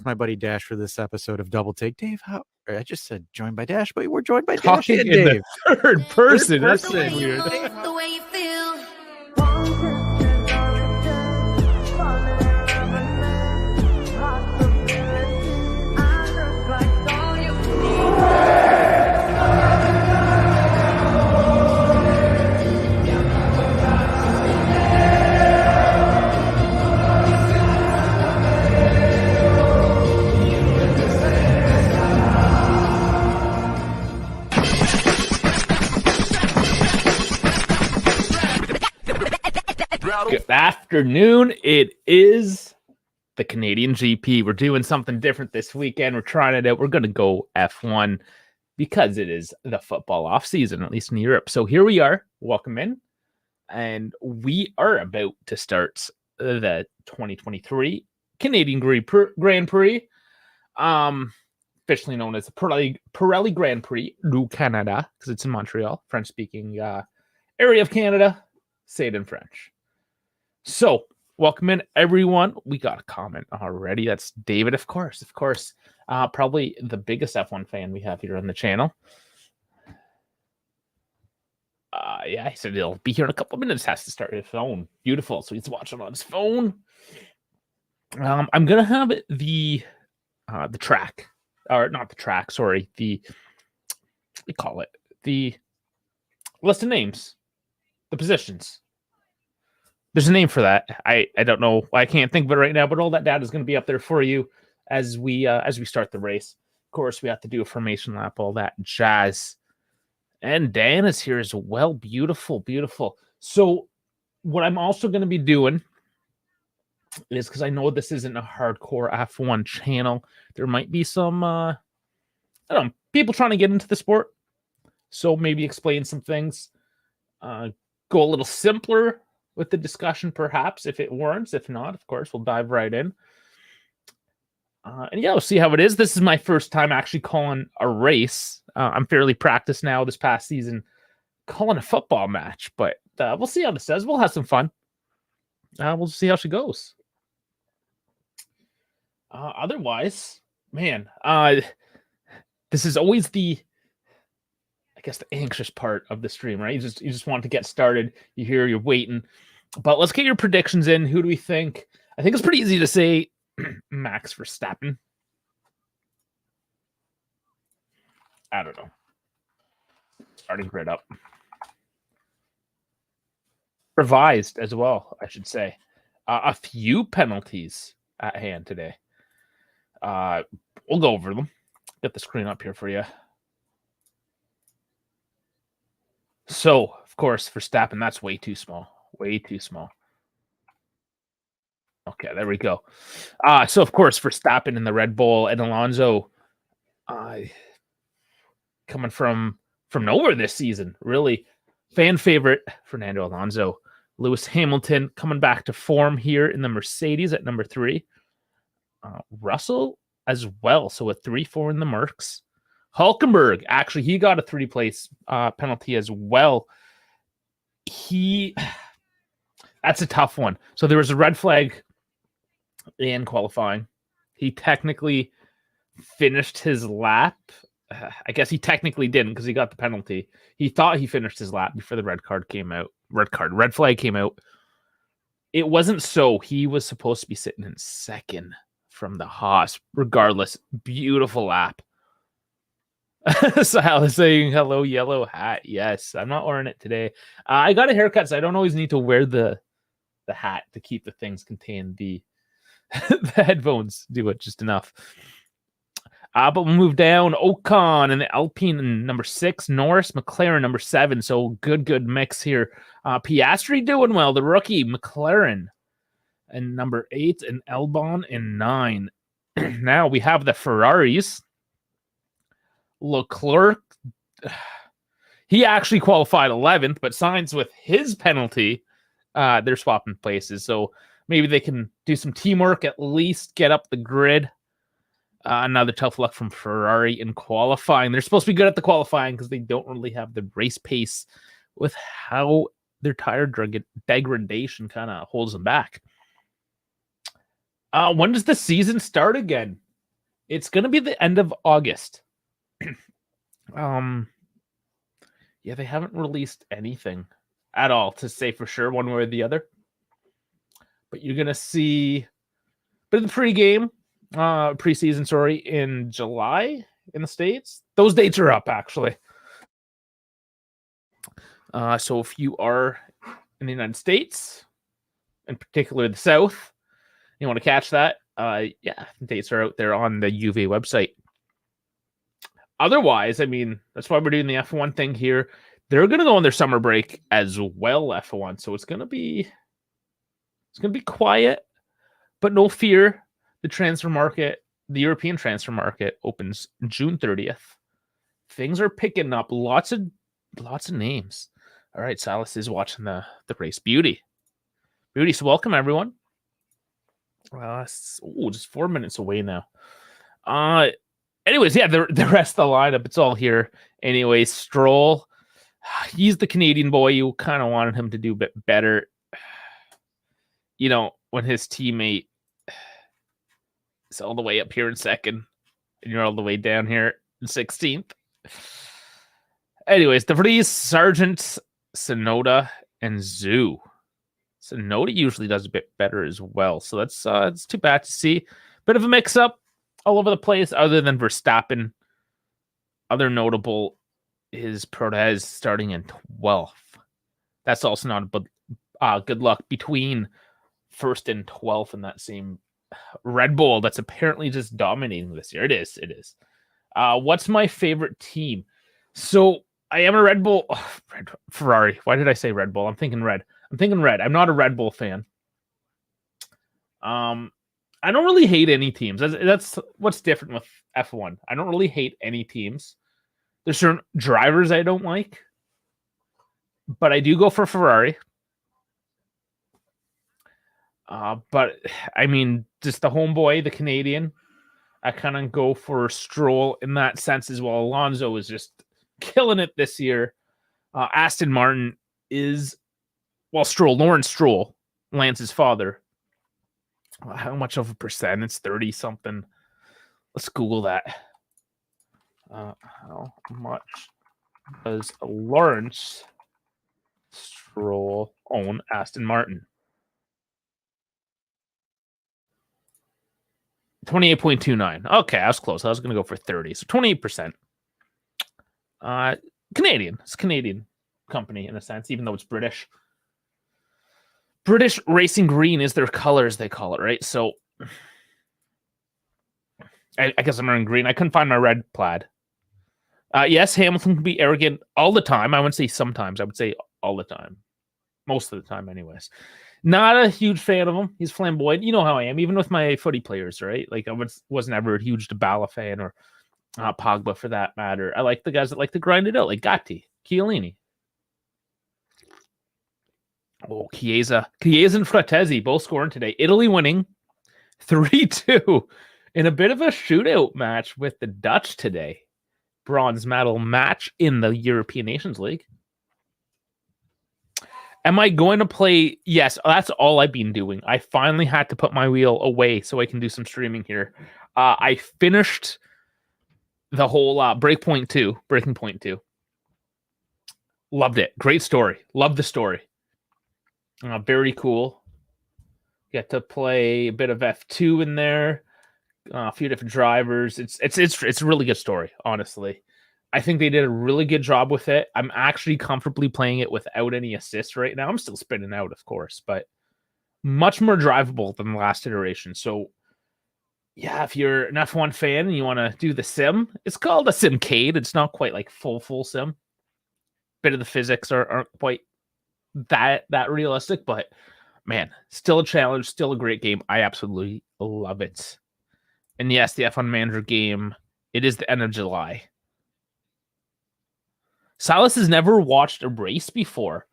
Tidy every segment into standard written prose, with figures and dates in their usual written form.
My buddy Dash for this episode of Double Take. Dave, I just said joined by Dash, but we're joined by Dash Talking and in Dave. the third person. That's so person. weird. The way you feel. Good afternoon. It is the Canadian GP. We're doing something different this weekend. We're trying it out. We're going to go F1 because it is the football off season, at least in Europe. So here we are. Welcome in. And we are about to start the 2023 Canadian Grand Prix, officially known as the Pirelli Grand Prix du Canada, because it's in Montreal, French-speaking area of Canada. Say it in French. So, welcome in, everyone. We got a comment already. That's David, of course. Probably the biggest F1 fan we have here on the channel. Yeah, he said he'll be here in a couple of minutes. Has to start his phone. Beautiful. So he's watching on his phone. I'm gonna have the track, or not the track. Sorry, we call it the list of names, the positions. There's a name for that. I don't know. I can't think of it right now, but all that data is going to be up there for you as we start the race. Of course, we have to do a formation lap, all that jazz. And Dan is here as well. Beautiful, beautiful. So what I'm also going to be doing is, because I know this isn't a hardcore F1 channel, there might be some people trying to get into the sport. So maybe explain some things. Go a little simpler with the discussion, perhaps, if it warrants. If not, of course, we'll dive right in. And yeah, we'll see how it is. This is my first time actually calling a race. I'm fairly practiced now this past season calling a football match, but we'll see how this does. We'll have some fun. We'll see how she goes. Otherwise, man, this is always the anxious part of the stream, right? You just want to get started. You're waiting. But let's get your predictions in. Who do we think? I think it's pretty easy to say Max Verstappen. I don't know. Starting grid up. Revised as well, I should say. A few penalties at hand today. We'll go over them. Get the screen up here for you. So, of course, Verstappen, that's way too small. Way too small. Okay, there we go. So, of course, Verstappen in the Red Bull and Alonso coming from nowhere this season. Really fan favorite, Fernando Alonso. Lewis Hamilton coming back to form here in the Mercedes at number 3. Russell as well. So, a 3-4 in the Mercs. Hulkenberg, actually, he got a 3-place penalty as well. That's a tough one. So there was a red flag in qualifying. He technically finished his lap. I guess he technically didn't because he got the penalty. He thought he finished his lap before the red flag came out. It wasn't so. He was supposed to be sitting in second from the Haas. Regardless, beautiful lap. Sal is saying, hello, yellow hat. Yes, I'm not wearing it today. I got a haircut, so I don't always need to wear the hat to keep the things contained. The headphones do it just enough. But we'll move down. Ocon and the Alpine number 6. Norris, McLaren number 7. So good mix here. Piastri doing well. The rookie, McLaren. And number 8. And Albon in 9. Now we have the Ferraris. Leclerc, he actually qualified 11th, but Sainz with his penalty, they're swapping places. So maybe they can do some teamwork, at least get up the grid. Another tough luck from Ferrari in qualifying. They're supposed to be good at the qualifying because they don't really have the race pace with how their tire degradation kind of holds them back. When does the season start again? It's going to be the end of August. Yeah, they haven't released anything at all to say for sure one way or the other. But you're going to see a bit of the preseason, sorry, in July in the States. Those dates are up, actually. So if you are in the United States, in particular the South, you want to catch that, yeah, the dates are out there on the UV website. Otherwise, I mean, that's why we're doing the F1 thing here. They're going to go on their summer break as well, F1. So it's going to be quiet, but no fear. The European transfer market opens June 30th. Things are picking up. Lots of names. All right, Silas is watching the race. Beauty. So welcome everyone. Just 4 minutes away now. Anyways, yeah, the rest of the lineup, it's all here. Anyways, Stroll, he's the Canadian boy. You kind of wanted him to do a bit better. You know, when his teammate is all the way up here in second, and you're all the way down here in 16th. Anyways, the Prix, Sargent, Sonoda, and Zhu. Sonoda usually does a bit better as well. So that's it's too bad to see. Bit of a mix-up all over the place, other than Verstappen. Other notable is Protez starting in 12th. That's also not a good luck between 1st and 12th in that same Red Bull that's apparently just dominating this year. It is. What's my favorite team? So I am a Red Bull. Ferrari. Why did I say Red Bull? I'm thinking red. I'm not a Red Bull fan. I don't really hate any teams. That's what's different with F1. I don't really hate any teams. There's certain drivers I don't like, but I do go for Ferrari. But I mean, just the homeboy, the Canadian, I kind of go for Stroll in that sense as well. Alonso is just killing it this year. Aston Martin is, Lawrence Stroll, Lance's father. How much of a percent? It's 30 something. Let's Google that. How much does Lawrence Stroll own Aston Martin? 28.29. Okay, I was close. I was going to go for 30. So 28%. Canadian. It's a Canadian company in a sense, even though it's British. British Racing Green is their colors, they call it, right? So I guess I'm wearing green. I couldn't find my red plaid. Yes, Hamilton can be arrogant all the time. I wouldn't say sometimes. I would say all the time. Most of the time, anyways. Not a huge fan of him. He's flamboyant. You know how I am, even with my footy players, right? Like, I wasn't ever a huge Dybala fan or Pogba for that matter. I like the guys that like to grind it out, like Gatti, Chiellini. Oh, Chiesa and Fratesi both scoring today. Italy winning 3-2 in a bit of a shootout match with the Dutch today. Bronze medal match in the European Nations League. Am I going to play? Yes, that's all I've been doing. I finally had to put my wheel away so I can do some streaming here. I finished the whole Breaking Point 2. Loved it. Great story. Loved the story. Very cool. Get to play a bit of F2 in there. A few different drivers. It's a really good story, honestly. I think they did a really good job with it. I'm actually comfortably playing it without any assists right now. I'm still spinning out, of course, but much more drivable than the last iteration. So, yeah, if you're an F1 fan and you want to do the sim, it's called a simcade. It's not quite like full sim. Bit of the physics aren't quite that realistic, but man, still a challenge, still a great game. I absolutely love it. And yes, the F1 Manager game, it is the end of July. Silas has never watched a race before.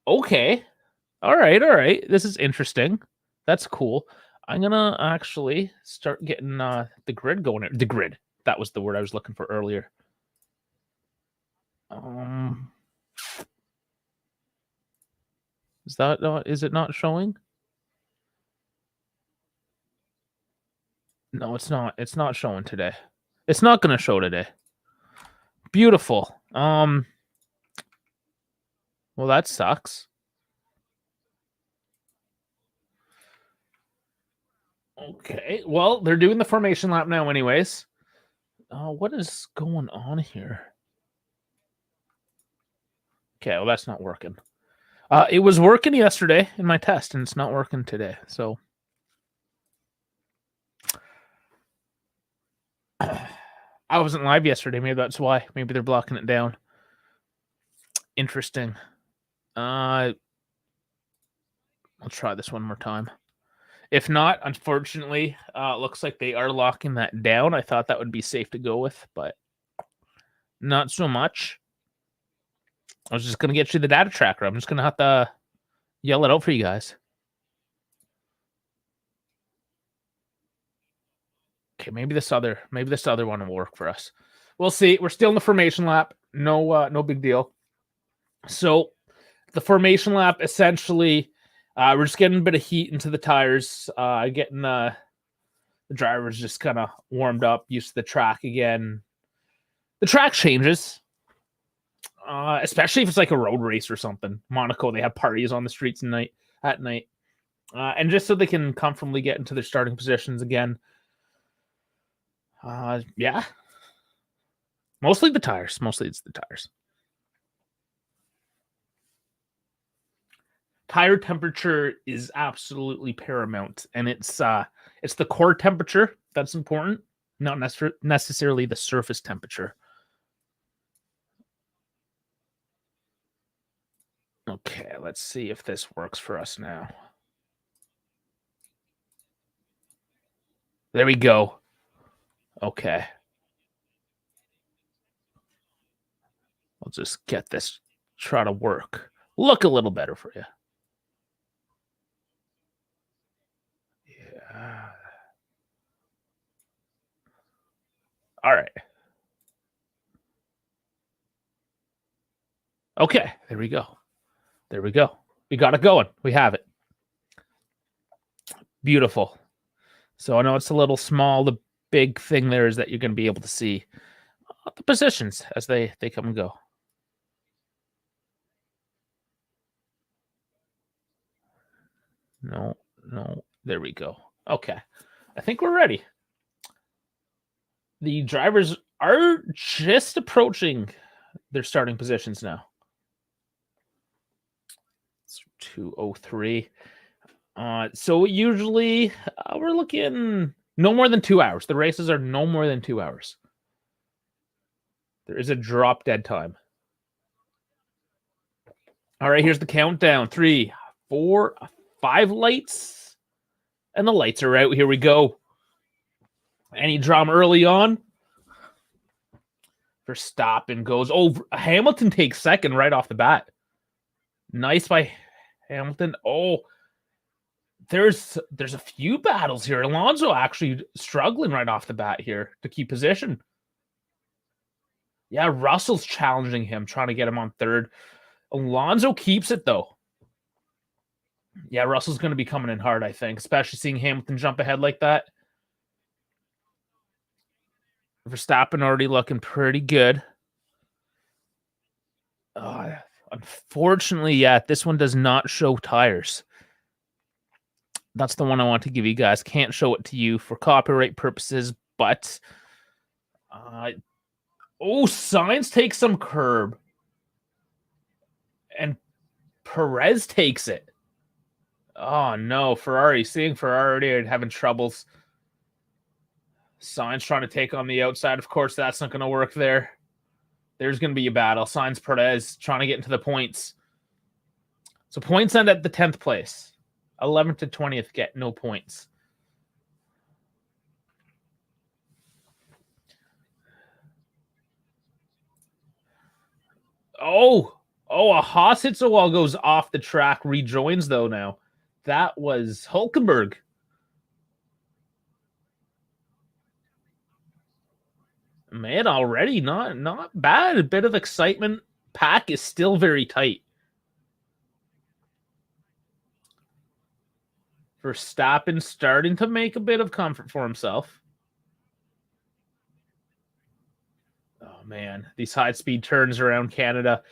Okay. All right. This is interesting. That's cool. I'm going to actually start getting the grid going. The grid. That was the word I was looking for earlier. Is it not showing? No, it's not. It's not showing today. It's not going to show today. Beautiful. Well, that sucks. Okay. Well, they're doing the formation lap now anyways. What is going on here? Okay, well, that's not working. It was working yesterday in my test, and it's not working today. So I wasn't live yesterday. Maybe that's why. Maybe they're blocking it down. Interesting. I'll try this one more time. If not, unfortunately, looks like they are locking that down. I thought that would be safe to go with, but not so much. I was just going to get you the data tracker. I'm just going to have to yell it out for you guys. Okay, maybe this other one will work for us. We'll see. We're still in the formation lap. No big deal. So the formation lap, essentially, we're just getting a bit of heat into the tires, getting the drivers just kind of warmed up, used to the track again. The track changes, especially if it's like a road race or something. Monaco, they have parties on the streets at night, and just so they can comfortably get into their starting positions again. Yeah. Mostly the tires. Mostly it's the tires. Tire temperature is absolutely paramount, and it's the core temperature that's important, not necessarily the surface temperature. Okay, let's see if this works for us now. There we go. Okay. I'll just get this, try to work. Look a little better for you. Yeah. All right. Okay, there we go. There we go. We got it going. We have it. Beautiful. So I know it's a little small. The big thing there is that you're going to be able to see the positions as they come and go. No. There we go. Okay. I think we're ready. The drivers are just approaching their starting positions now. It's 2:03. So usually we're looking no more than 2 hours. The races are no more than 2 hours. There is a drop dead time. All right, here's the countdown. 3, 4, 5 lights. And the lights are out. Here we go. Any drama early on? Verstappen goes. Oh, Hamilton takes second right off the bat. Nice by Hamilton. Oh, there's a few battles here. Alonso actually struggling right off the bat here to keep position. Yeah, Russell's challenging him, trying to get him on third. Alonso keeps it, though. Yeah, Russell's going to be coming in hard, I think, especially seeing Hamilton jump ahead like that. Verstappen already looking pretty good. Unfortunately, yeah, this one does not show tires. That's the one I want to give you guys. Can't show it to you for copyright purposes, but Sainz takes some curb. And Perez takes it. Oh, no. Seeing Ferrari having troubles. Sainz trying to take on the outside. Of course, that's not going to work there. There's going to be a battle. Sainz, Perez trying to get into the points. So points end at the 10th place. 11th to 20th get no points. A Haas hits a wall, goes off the track, rejoins though now. That was Hulkenberg. Man, already not bad. A bit of excitement. Pack is still very tight. Verstappen starting to make a bit of comfort for himself. Oh man, these high-speed turns around Canada.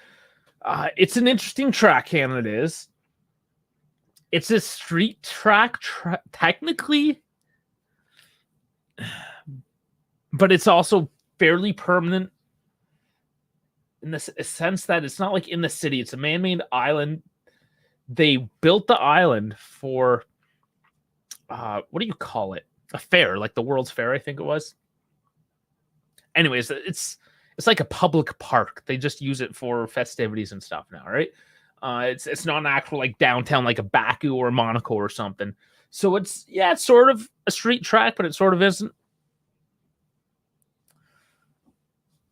It's an interesting track, Canada is. It's a street track, technically, but it's also fairly permanent in the sense that it's not like in the city. It's a man-made island. They built the island for, what do you call it? A fair, like the World's Fair, I think it was. Anyways, it's like a public park. They just use it for festivities and stuff now, right? It's not an actual like downtown like a Baku or Monaco or something. So it's sort of a street track, but it sort of isn't.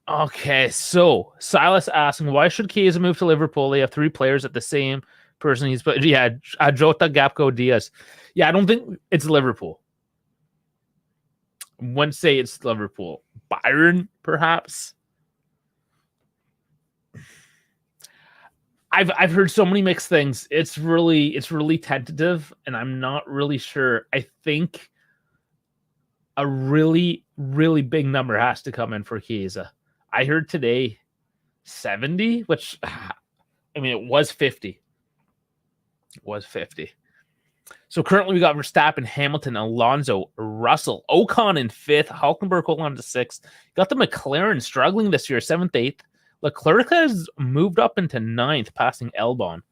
Okay, so Silas asking, why should Chiesa move to Liverpool? They have 3 players at the same person. Jota, Gapco, Diaz. Yeah, I don't think it's Liverpool. I wouldn't say it's Liverpool. Byron, perhaps. I've heard so many mixed things. It's really tentative, and I'm not really sure. I think a really, really big number has to come in for Chiesa. I heard today 70, which I mean it was 50. It was 50. So currently we got Verstappen, Hamilton, Alonso, Russell, Ocon in 5th, Hulkenberg holding on to 6th. Got the McLaren struggling this year, 7th, 8th. Leclerc has moved up into 9th, passing Albon.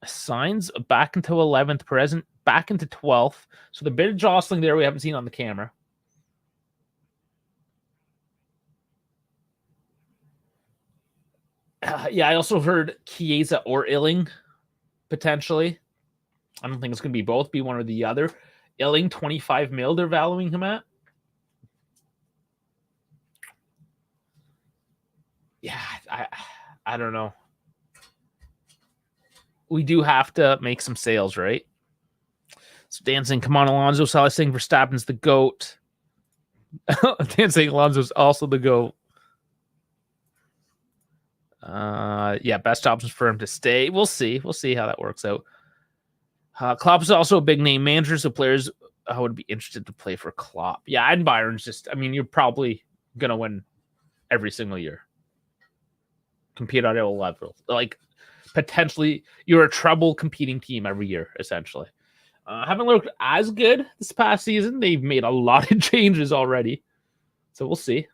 Sainz back into 11th, Perez back into 12th. So the bit of jostling there we haven't seen on the camera. Yeah, I also heard Chiesa or Illing, potentially. I don't think it's going to be both, be one or the other. Illing, 25 mil they're valuing him at. Yeah, I don't know. We do have to make some sales, right? So Dan saying, come on, Alonso. Salah saying Verstappen's the GOAT. Dan saying Alonso's also the GOAT. Yeah, best options for him to stay. We'll see. We'll see how that works out. Klopp is also a big name manager, so players would be interested to play for Klopp. Yeah, and Byron's just, I mean, you're probably going to win every single year. Compete at a level. Like, potentially, you're a treble competing team every year, essentially. Haven't looked as good this past season. They've made a lot of changes already. So we'll see.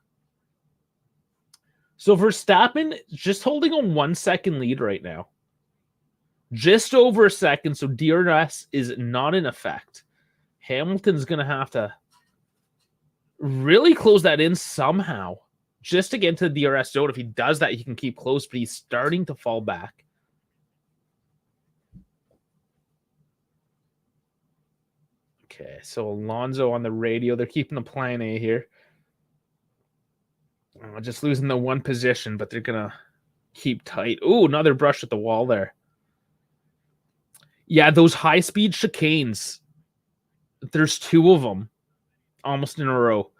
So Verstappen just holding a 1 second lead right now. Just over a second. So DRS is not in effect. Hamilton's going to have to really close that in somehow just to get into the DRS zone. If he does that, he can keep close, but he's starting to fall back. Okay, so Alonso on the radio. They're keeping the plan A here. Just losing the 1 position, but they're going to keep tight. Ooh, another brush at the wall there. Yeah, those high-speed chicanes. There's 2 of them almost in a row.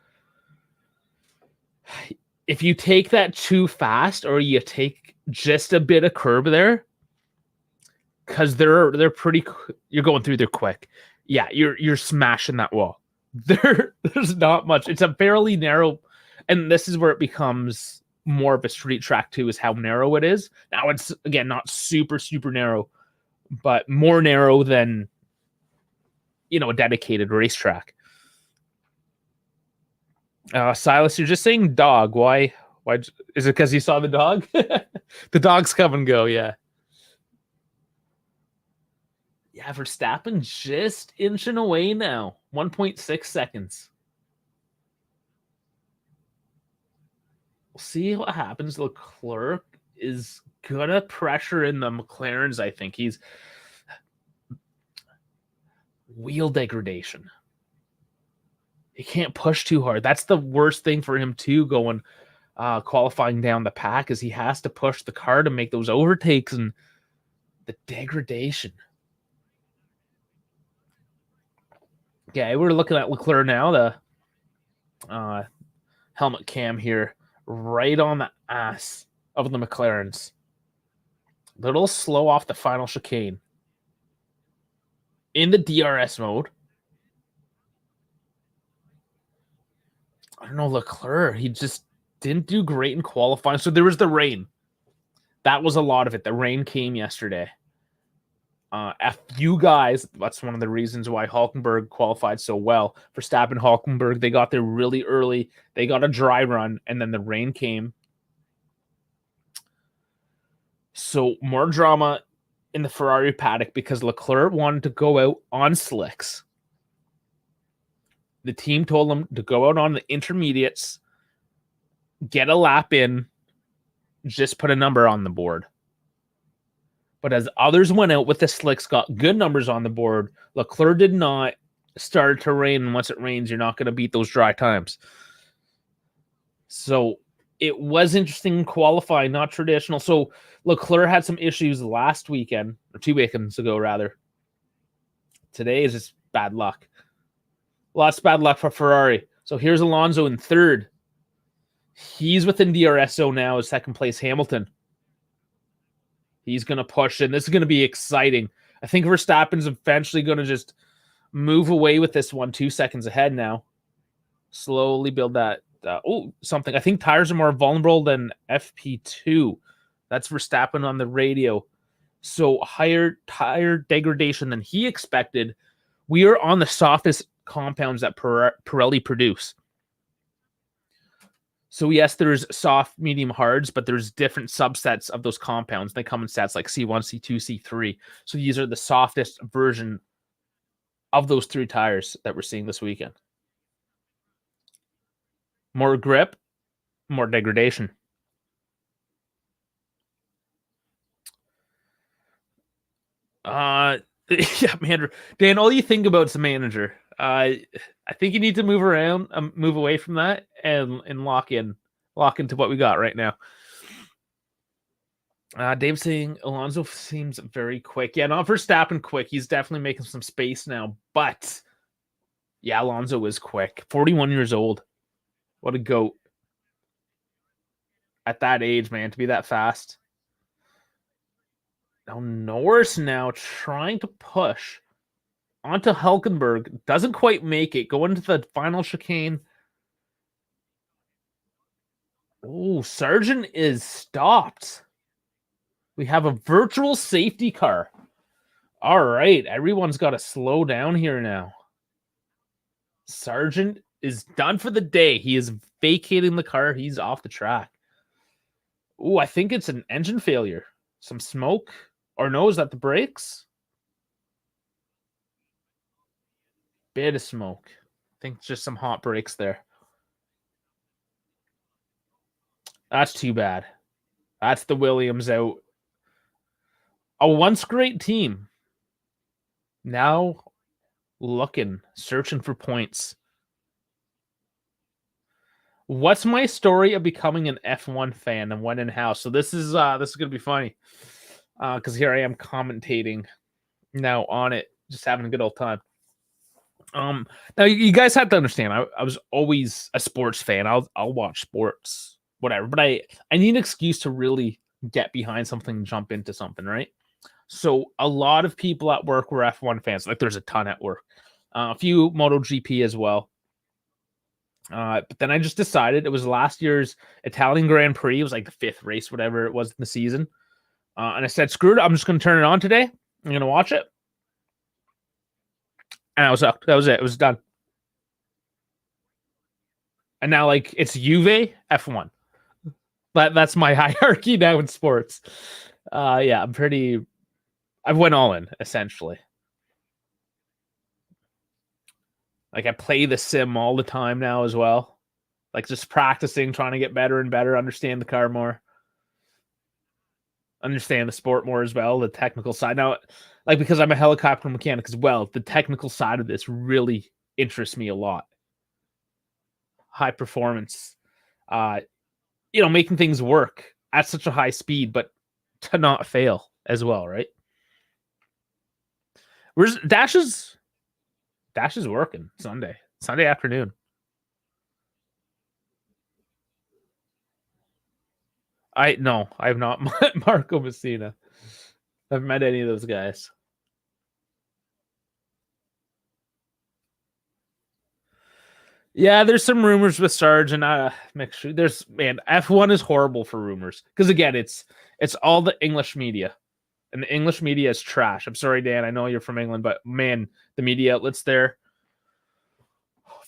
If you take that too fast or you take just a bit of curb there, because they're pretty, you're going through there quick. Yeah, you're smashing that wall. There's not much. It's a fairly narrow, and this is where it becomes more of a street track too, is how narrow it is. Now it's, again, not super, super narrow, but more narrow than, you know, a dedicated racetrack. Silas, you're just saying dog. Why is it because you saw the dog? The dogs come and go, yeah. Yeah, Verstappen just inching away now. 1.6 seconds. We'll see what happens. Leclerc is gonna pressure in the McLarens, I think. He's wheel degradation. He can't push too hard. That's the worst thing for him too, going qualifying down the pack, is he has to push the car to make those overtakes, and the degradation. Okay, we're looking at Leclerc now, the helmet cam here, right on the ass of the McLarens. A little slow off the final chicane. In the DRS mode. I don't know, Leclerc, he just didn't do great in qualifying. So there was the rain. That was a lot of it. The rain came yesterday. F you guys, that's one of the reasons why Hulkenberg qualified so well. Verstappen, Hulkenberg, they got there really early. They got a dry run, and then the rain came. So more drama in the Ferrari paddock because Leclerc wanted to go out on slicks. The team told him to go out on the intermediates, get a lap in, just put a number on the board. But as others went out with the slicks, got good numbers on the board, Leclerc did not. Start to rain, and once it rains, you're not going to beat those dry times. So it was interesting qualifying, not traditional. So Leclerc had some issues last weekend, or 2 weekends ago, rather. Today is just bad luck. Lots of bad luck for Ferrari. So here's Alonso in third. He's within DRSO now, as second place Hamilton. He's going to push in. This is going to be exciting. I think Verstappen's eventually going to just move away with this one 2 seconds ahead now. Slowly build that. Something. I think tires are more vulnerable than FP2. That's Verstappen on the radio. So higher tire degradation than he expected. We are on the softest compounds that Pirelli produce. So yes, there's soft, medium, hards, but there's different subsets of those compounds. They come in sets like C1, C2, C3. So these are the softest version of those 3 tires that we're seeing this weekend. More grip, more degradation. Yeah, man. Dan, all you think about is the manager. I think you need to move around, move away from that, and lock into what we got right now. Dave saying Alonso seems very quick. Yeah, not Verstappen quick. He's definitely making some space now. But yeah, Alonso is quick. 41 years old. What a goat. At that age, man, to be that fast. Now Norris now trying to push onto Hulkenberg. Doesn't quite make it. Going to the final chicane. Oh, Sargent is stopped. We have a virtual safety car. All right, everyone's got to slow down here now. Sargent is done for the day. He is vacating the car. He's off the track. Oh, I think it's an engine failure. Some smoke. Or no, is that the brakes? Bit of smoke. I think just some hot brakes there. That's too bad. That's the Williams out. A once great team. Now searching for points. What's my story of becoming an F1 fan and when and how? So this is gonna be funny. Because here I am commentating now on it, just having a good old time. Now you guys have to understand, I was always a sports fan. I'll watch sports, whatever, but I need an excuse to really get behind something and jump into something, right? So a lot of people at work were F1 fans. Like there's a ton at work. A few MotoGP as well. But then I just decided it was last year's Italian Grand Prix. It was like the 5th race, whatever it was in the season. And I said, screw it. I'm just going to turn it on today. I'm going to watch it. And I was up. That was it. It was done. And now, like, it's Juve, F1. That's my hierarchy now in sports. Yeah, I've went all in, essentially. Like, I play the sim all the time now as well. Like, just practicing, trying to get better and better, understand the car more. Understand the sport more as well, the technical side. Now, like, because I'm a helicopter mechanic as well, the technical side of this really interests me a lot. High performance, making things work at such a high speed, but to not fail as well, right? Where's Dash is working Sunday afternoon. I have not met Marco Messina. I haven't met any of those guys. Yeah, there's some rumors with Sarge and Mick Schumacher. Man, F1 is horrible for rumors because again, it's all the English media, and the English media is trash. I'm sorry, Dan. I know you're from England, but man, the media outlets there,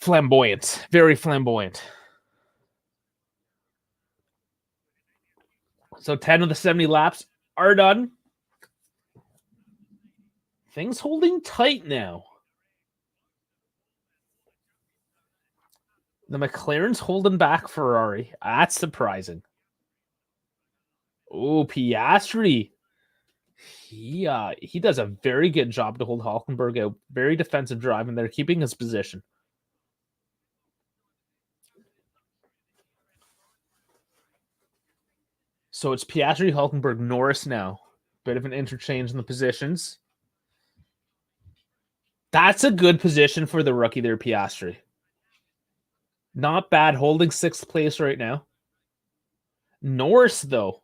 flamboyant, very flamboyant. So 10 of the 70 laps are done. Things holding tight now. The McLaren's holding back Ferrari. That's surprising. Oh, Piastri. He does a very good job to hold Hulkenberg out. Very defensive drive, and they're keeping his position. So it's Piastri, Hulkenberg, Norris now. Bit of an interchange in the positions. That's a good position for the rookie there, Piastri. Not bad, holding 6th place right now. Norris, though.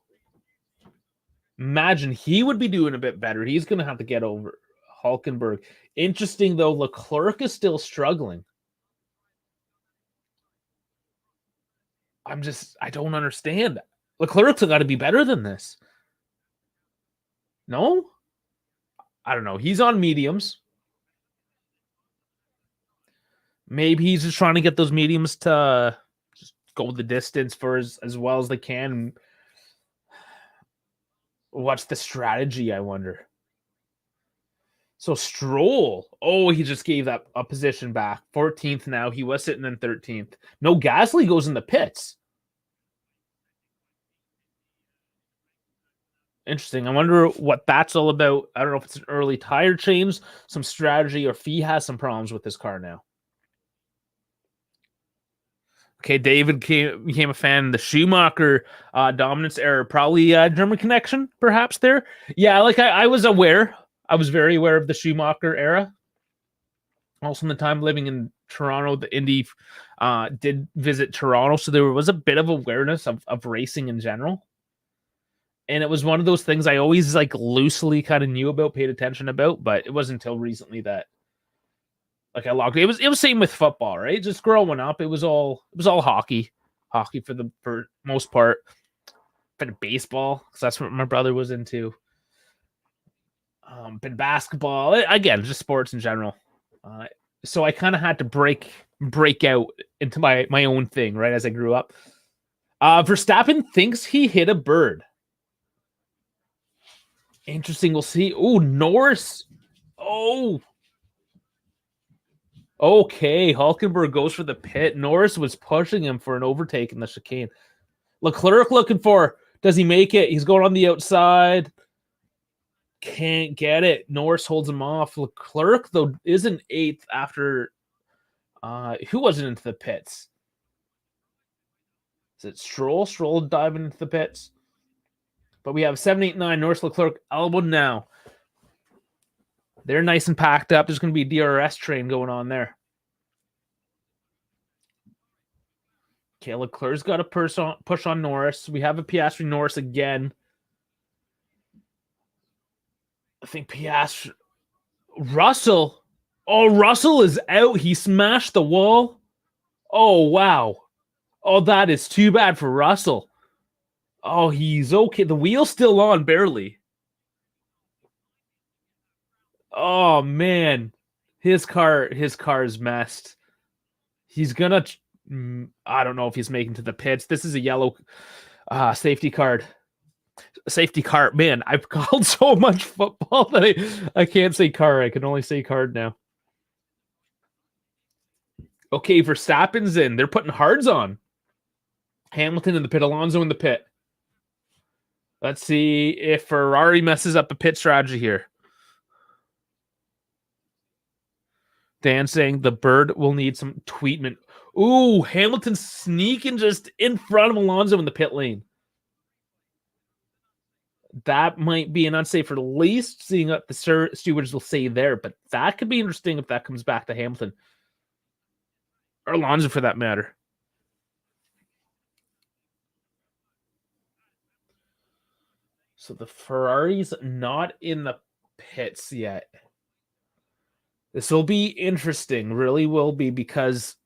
Imagine he would be doing a bit better. He's going to have to get over Hulkenberg. Interesting, though, Leclerc is still struggling. I don't understand. Leclerc's got to be better than this. No? I don't know. He's on mediums. Maybe he's just trying to get those mediums to just go the distance for as well as they can. What's the strategy, I wonder? So Stroll, he just gave that a position back. 14th now. He was sitting in 13th. No, Gasly goes in the pits. Interesting. I wonder what that's all about. I don't know if it's an early tire change, some strategy, or if he has some problems with his car now. Okay, David became a fan. The Schumacher dominance era, probably German connection, perhaps there. Yeah, I was aware. I was very aware of the Schumacher era. Also, in the time living in Toronto, the Indy did visit Toronto, so there was a bit of awareness of racing in general. And it was one of those things I always loosely kind of knew about, paid attention about, but it wasn't until recently that I logged. It was same with football, right? Just growing up, it was all hockey for most part. Bit of baseball because that's what my brother was into. Bit basketball, again, just sports in general. So I kind of had to break out into my own thing, right, as I grew up. Verstappen thinks he hit a bird. Interesting. We'll see. Oh, Norris. Oh. Okay. Hulkenberg goes for the pit. Norris was pushing him for an overtake in the chicane. Leclerc looking for. Does he make it? He's going on the outside. Can't get it. Norris holds him off. Leclerc, though, is in 8th after. Who wasn't into the pits? Is it Stroll? Stroll diving into the pits. But we have 7, 8, 9. Norris, Leclerc, Albon now. They're nice and packed up. There's going to be a DRS train going on there. Okay, Leclerc's got a push on Norris. We have a Piastri Norris again. I think Piastri. Russell. Oh, Russell is out. He smashed the wall. Oh, wow. Oh, that is too bad for Russell. Oh, he's okay. The wheel's still on, barely. Oh, man. His car is messed. He's gonna... I don't know if he's making to the pits. This is a yellow safety card. Safety car. Man, I've called so much football that I can't say car. I can only say card now. Okay, Verstappen's in. They're putting hards on. Hamilton in the pit. Alonso in the pit. Let's see if Ferrari messes up a pit strategy here. Dan saying the bird will need some tweetment. Ooh, Hamilton sneaking just in front of Alonso in the pit lane. That might be an unsafe release, seeing what the stewards will say there, but that could be interesting if that comes back to Hamilton. Or Alonso, for that matter. So the Ferrari's not in the pits yet. This will be interesting, really will be, because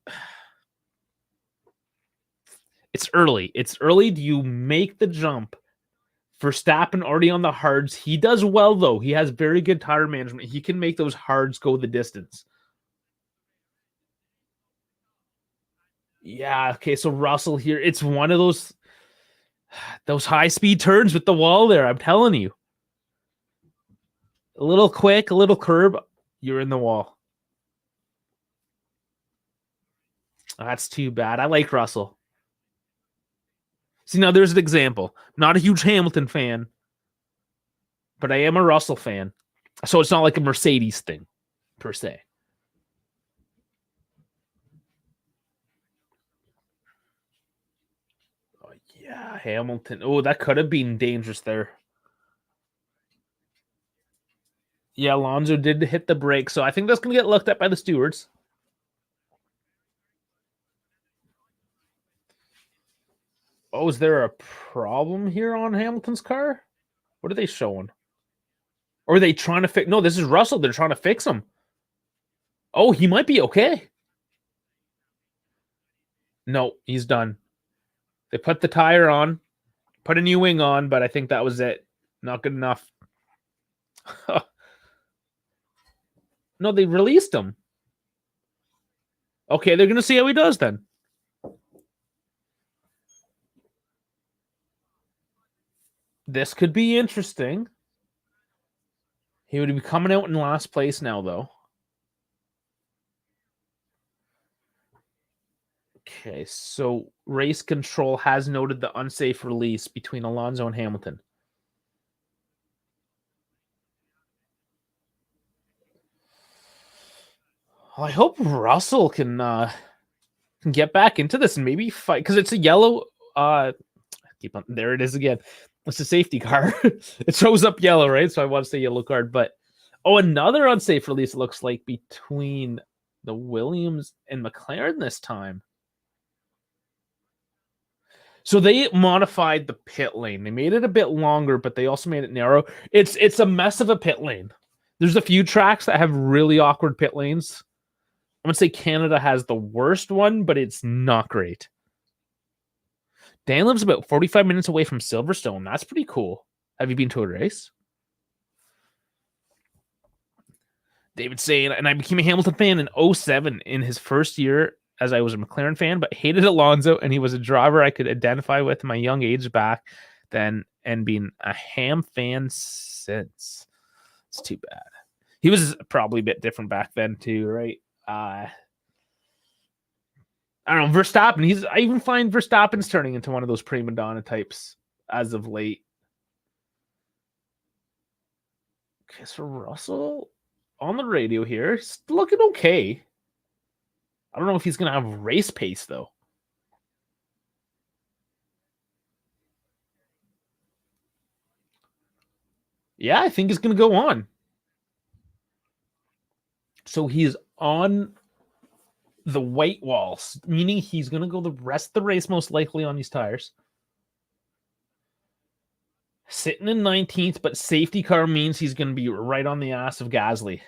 early. It's early. Do you make the jump? Verstappen already on the hards. He does well, though. He has very good tire management. He can make those hards go the distance. Yeah, okay, so Russell here. It's one of those high-speed turns with the wall there, I'm telling you. A little quick, a little curb, you're in the wall. That's too bad. I like Russell. See, now there's an example. Not a huge Hamilton fan, but I am a Russell fan. So it's not like a Mercedes thing, per se. Oh, yeah, Hamilton. Oh, that could have been dangerous there. Yeah, Alonso did hit the brake, so I think that's going to get looked at by the stewards. Oh, is there a problem here on Hamilton's car? What are they showing? Or are they trying to fix? No, this is Russell. They're trying to fix him. Oh, he might be okay. No, he's done. They put the tire on, put a new wing on, but I think that was it. Not good enough. No, they released him. Okay, they're going to see how he does then. This could be interesting. He would be coming out in last place now, though. Okay, so race control has noted the unsafe release between Alonso and Hamilton. Well, I hope Russell can get back into this and maybe fight, because it's a yellow. Keep on. There it is again. It's a safety car. It shows up yellow, right? So I want to say yellow card, but another unsafe release. It looks like between the Williams and McLaren this time. So they modified the pit lane. They made it a bit longer, but they also made it narrow. It's a mess of a pit lane. There's a few tracks that have really awkward pit lanes. I'm going to say Canada has the worst one, but it's not great. Dan lives about 45 minutes away from Silverstone. That's pretty cool. Have you been to a race? David saying, and I became a Hamilton fan in 2007 in his first year as I was a McLaren fan, but hated Alonso, and he was a driver I could identify with in my young age back then and been a Ham fan since. It's too bad. He was probably a bit different back then too, right? I don't know, Verstappen. I even find Verstappen's turning into one of those prima donna types as of late. Okay, so Russell on the radio here, he's looking okay. I don't know if he's going to have race pace, though. Yeah, I think he's going to go on. So he's on the white walls, meaning he's going to go the rest of the race most likely on these tires. Sitting in 19th, but safety car means he's going to be right on the ass of Gasly.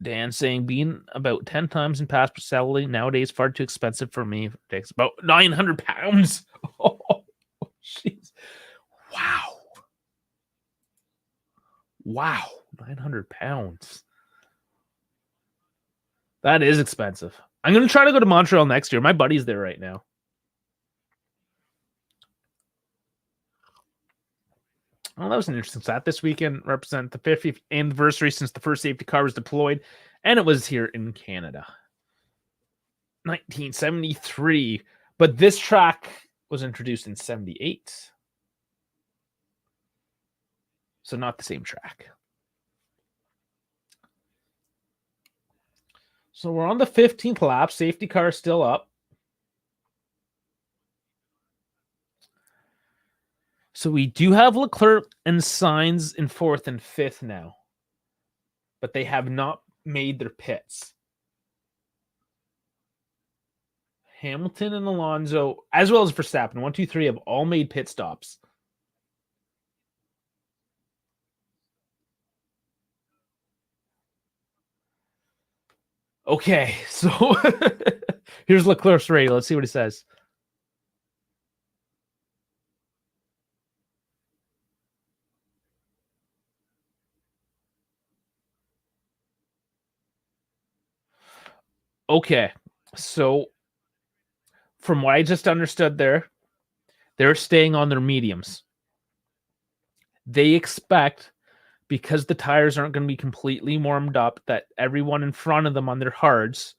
Dan saying being about 10 times in past facility nowadays far too expensive for me. It takes about 900 pounds. Oh, jeez. Wow. Wow. 900 pounds. That is expensive. I'm going to try to go to Montreal next year. My buddy's there right now. Well, that was an interesting stat. This weekend represent the 50th anniversary since the first safety car was deployed, and it was here in Canada. 1973. But this track was introduced in 78. So not the same track. So we're on the 15th lap. Safety car is still up. So we do have Leclerc and Sainz in 4th and 5th now. But they have not made their pits. Hamilton and Alonso, as well as Verstappen, 1, 2, 3, have all made pit stops. Okay, so here's Leclerc's radio. Let's see what he says. Okay, so from what I just understood there, they're staying on their mediums. They expect, because the tires aren't going to be completely warmed up, that everyone in front of them on their hards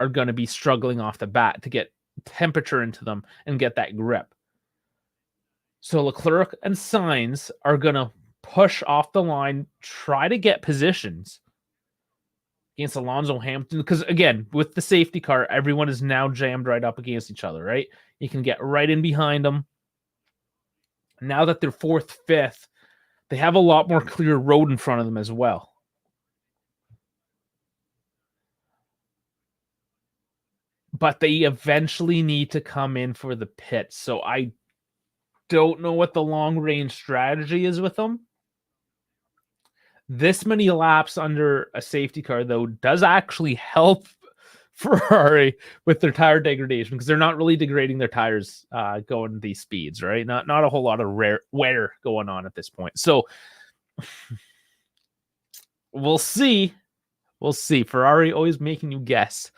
are going to be struggling off the bat to get temperature into them and get that grip. So Leclerc and Sainz are going to push off the line, try to get positions against Alonso, Hamilton, because again, with the safety car, everyone is now jammed right up against each other, right? You can get right in behind them. Now that they're fourth, fifth, they have a lot more clear road in front of them as well. But they eventually need to come in for the pits. So I don't know what the long-range strategy is with them. This many laps under a safety car, though, does actually help Ferrari with their tire degradation, because they're not really degrading their tires going these speeds, right? Not a whole lot of wear going on at this point. So we'll see. We'll see. Ferrari always making you guess.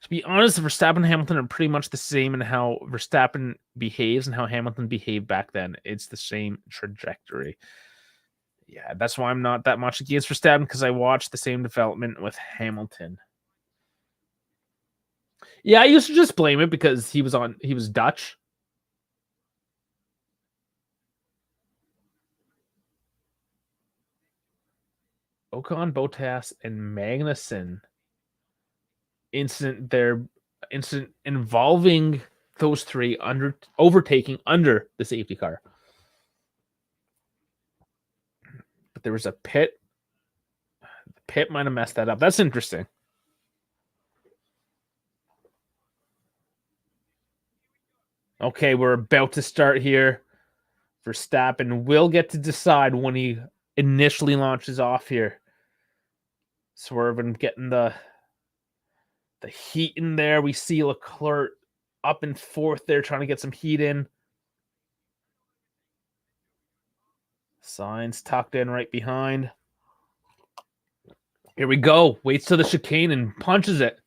To be honest, Verstappen and Hamilton are pretty much the same in how Verstappen behaves and how Hamilton behaved back then. It's the same trajectory. Yeah, that's why I'm not that much against Verstappen, because I watched the same development with Hamilton. Yeah, I used to just blame it because he was Dutch. Ocon, Bottas, and Magnussen. Incident involving those three overtaking under the safety car. But there was a pit. The pit might have messed that up. That's interesting. Okay, we're about to start here. Verstappen will get to decide when he initially launches off here. Swerving, getting the heat in there. We see Leclerc up in fourth there, trying to get some heat in. Sainz tucked in right behind. Here we go. Waits till the chicane and punches it.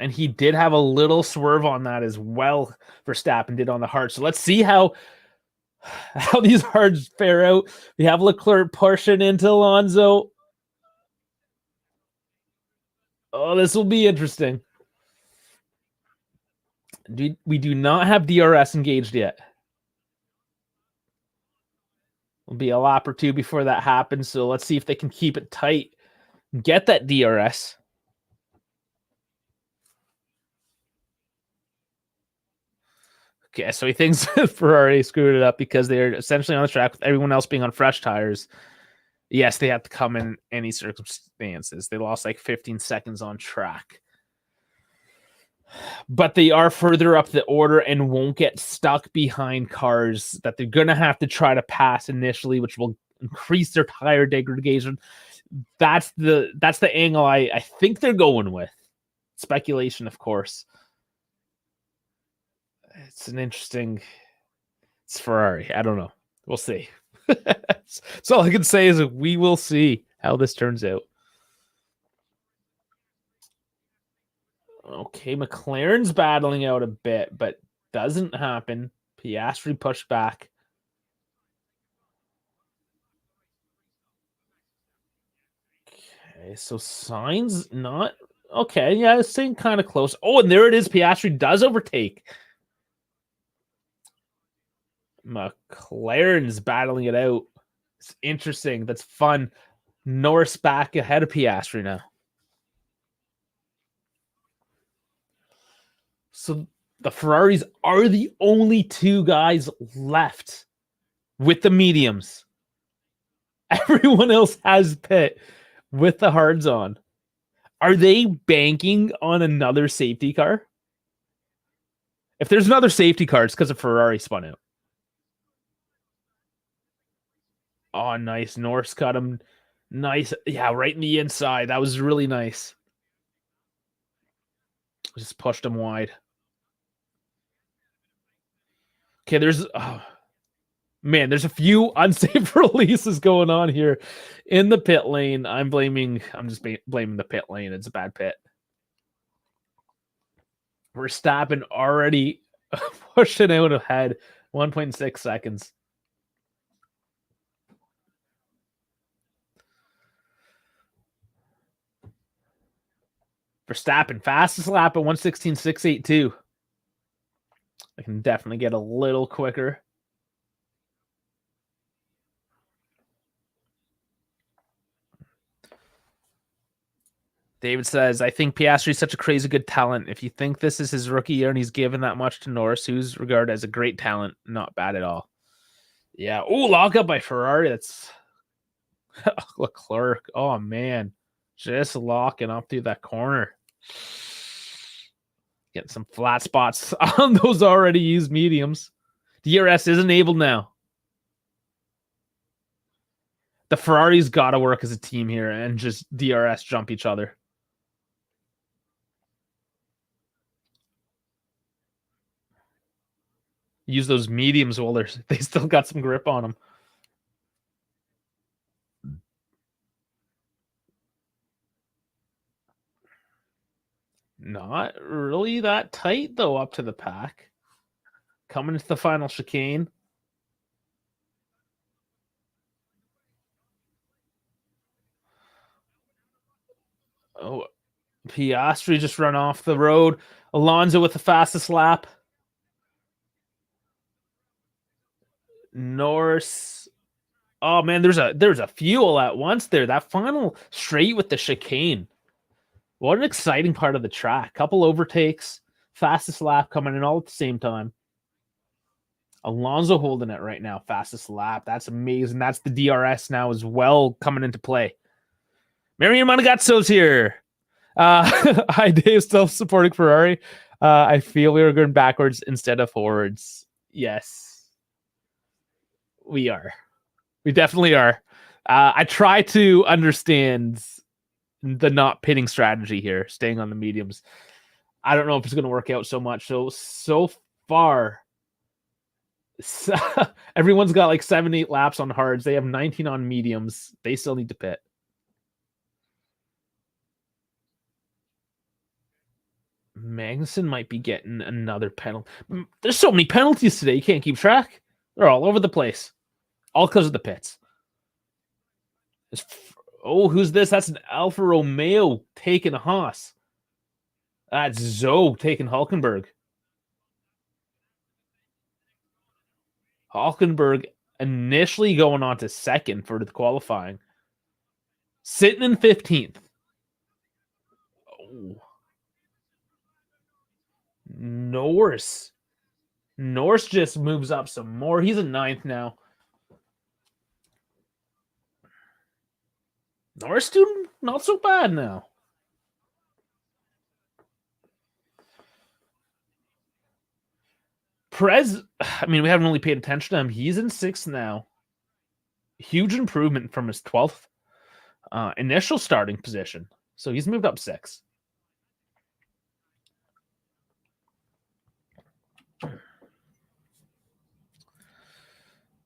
And he did have a little swerve on that as well. Verstappen did on the hard. So let's see how these hards fare out. We have Leclerc pushing into Alonso. Oh, this will be interesting. We do not have DRS engaged yet. It'll be a lap or two before that happens. So let's see if they can keep it tight and get that DRS. Okay, so he thinks Ferrari screwed it up because they're essentially on the track with everyone else being on fresh tires. Yes, they have to come in any circumstances. They lost like 15 seconds on track. But they are further up the order and won't get stuck behind cars that they're going to have to try to pass initially, which will increase their tire degradation. That's the angle I think they're going with. Speculation, of course. It's an interesting... It's Ferrari. I don't know. We'll see. So all I can say is that we will see how this turns out. Okay, McLaren's battling out a bit, but doesn't happen. Piastri pushed back. Okay, so Sainz not... Okay, yeah, it's staying kind of close. Oh, and there it is. Piastri does overtake. McLaren's battling it out. It's interesting. That's fun. Norris back ahead of Piastri now. So the Ferraris are the only two guys left with the mediums. Everyone else has pit with the hards on. Are they banking on another safety car? If there's another safety car, it's because a Ferrari spun out. Oh, nice. Norris cut him. Nice. Yeah, right in the inside. That was really nice. Just pushed him wide. Okay, there's there's a few unsafe releases going on here in the pit lane. I'm just blaming the pit lane. It's a bad pit. Verstappen already pushed it out ahead. 1.6 seconds. Verstappen, fastest lap at 1:16.682. I can definitely get a little quicker. David says, I think Piastri is such a crazy good talent. If you think this is his rookie year and he's given that much to Norris, who's regarded as a great talent, not bad at all. Yeah. Oh, lockup by Ferrari. That's Leclerc. Oh, man. Just locking up through that corner. Getting some flat spots on those already used mediums. DRS is enabled now. The Ferraris got to work as a team here and just DRS jump each other. Use those mediums while they still got some grip on them. Not really that tight, though, up to the pack. Coming into the final chicane. Oh, Piastri just run off the road. Alonso with the fastest lap. Norris. Oh, man, there's a fuel at once there. That final straight with the chicane. What an exciting part of the track. Couple overtakes. Fastest lap coming in all at the same time. Alonso holding it right now. Fastest lap. That's amazing. That's the DRS now as well coming into play. Marian Monegatso's here. Hi, Dave. Still supporting Ferrari. I feel we are going backwards instead of forwards. Yes. We are. We definitely are. I try to understand the not pitting strategy here, staying on the mediums. I don't know if it's going to work out so much. So far, everyone's got like 7-8 laps on hards. They have 19 on mediums. They still need to pit. Magnussen might be getting another penalty. There's so many penalties today. You can't keep track. They're all over the place. All because of the pits. Who's this? That's an Alfa Romeo taking a Haas. That's Zoe taking Hulkenberg. Hulkenberg initially going on to second for the qualifying. Sitting in 15th. Oh. Norris just moves up some more. He's in 9th now. Norris doing not so bad now. Prez, I mean, we haven't really paid attention to him. He's in 6th now. Huge improvement from his 12th initial starting position. So he's moved up 6.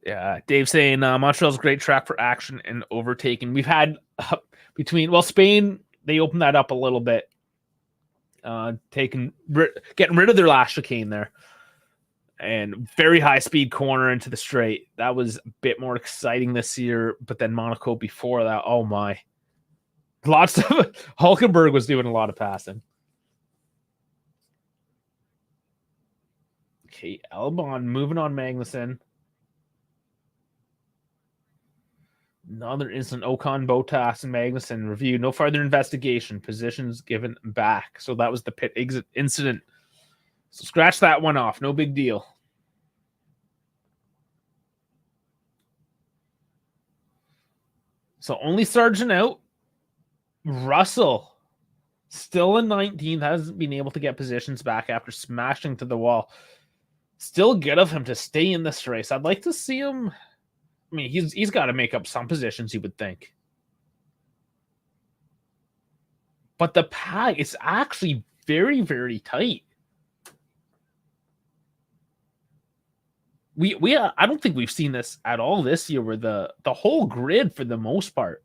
Yeah, Dave saying Montreal's a great track for action and overtaking. We've had Spain, they opened that up a little bit, getting rid of their last chicane there, and very high speed corner into the straight. That was a bit more exciting this year, but then Monaco before that, oh my, lots of Hulkenberg was doing a lot of passing. Okay, Albon moving on Magnussen. Another incident, Ocon, Bottas, and Magnussen review. No further investigation. Positions given back. So that was the pit exit incident. So scratch that one off. No big deal. So only Sargent out. Russell still in 19th. Hasn't been able to get positions back after smashing to the wall. Still good of him to stay in this race. I'd like to see him I mean, he's got to make up some positions, you would think. But the pack is actually very, very tight. I don't think we've seen this at all this year, where the whole grid, for the most part,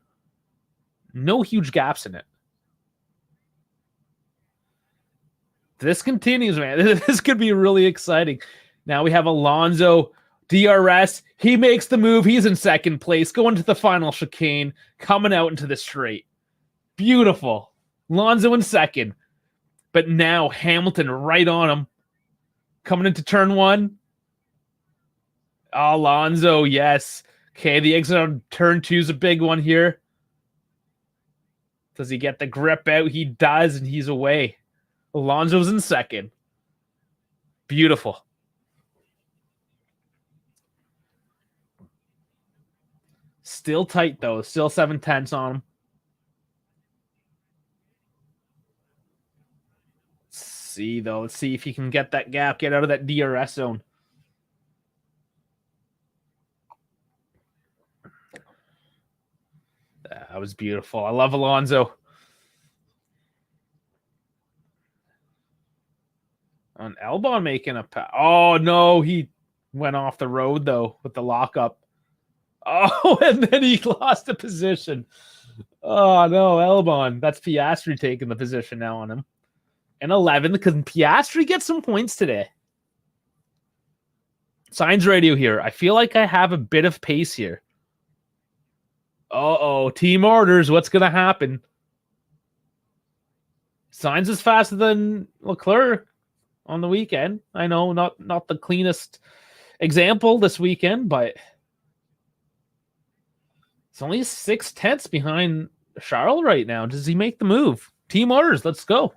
no huge gaps in it. This continues, man. This could be really exciting. Now we have Alonso, DRS. He makes the move. He's in second place, going to the final chicane, coming out into the straight. Beautiful. Alonso in second. But now Hamilton right on him. Coming into turn one. Alonso, yes. Okay, the exit on turn 2 is a big one here. Does he get the grip out? He does, and he's away. Alonso's in second. Beautiful. Still tight, though. Still 7/10 on him. Let's see, though. Let's see if he can get that gap, get out of that DRS zone. That was beautiful. I love Alonso. On Albon making a pass. Oh, no. He went off the road, though, with the lockup. Oh, and then he lost the position. Oh, no, Albon. That's Piastri taking the position now on him. And 11, because Piastri gets some points today. Signs radio here. I feel like I have a bit of pace here. Uh-oh, team orders. What's going to happen? Sainz is faster than Leclerc on the weekend. I know, not the cleanest example this weekend, but it's only 6/10 behind Charles right now. Does he make the move? Team orders. Let's go.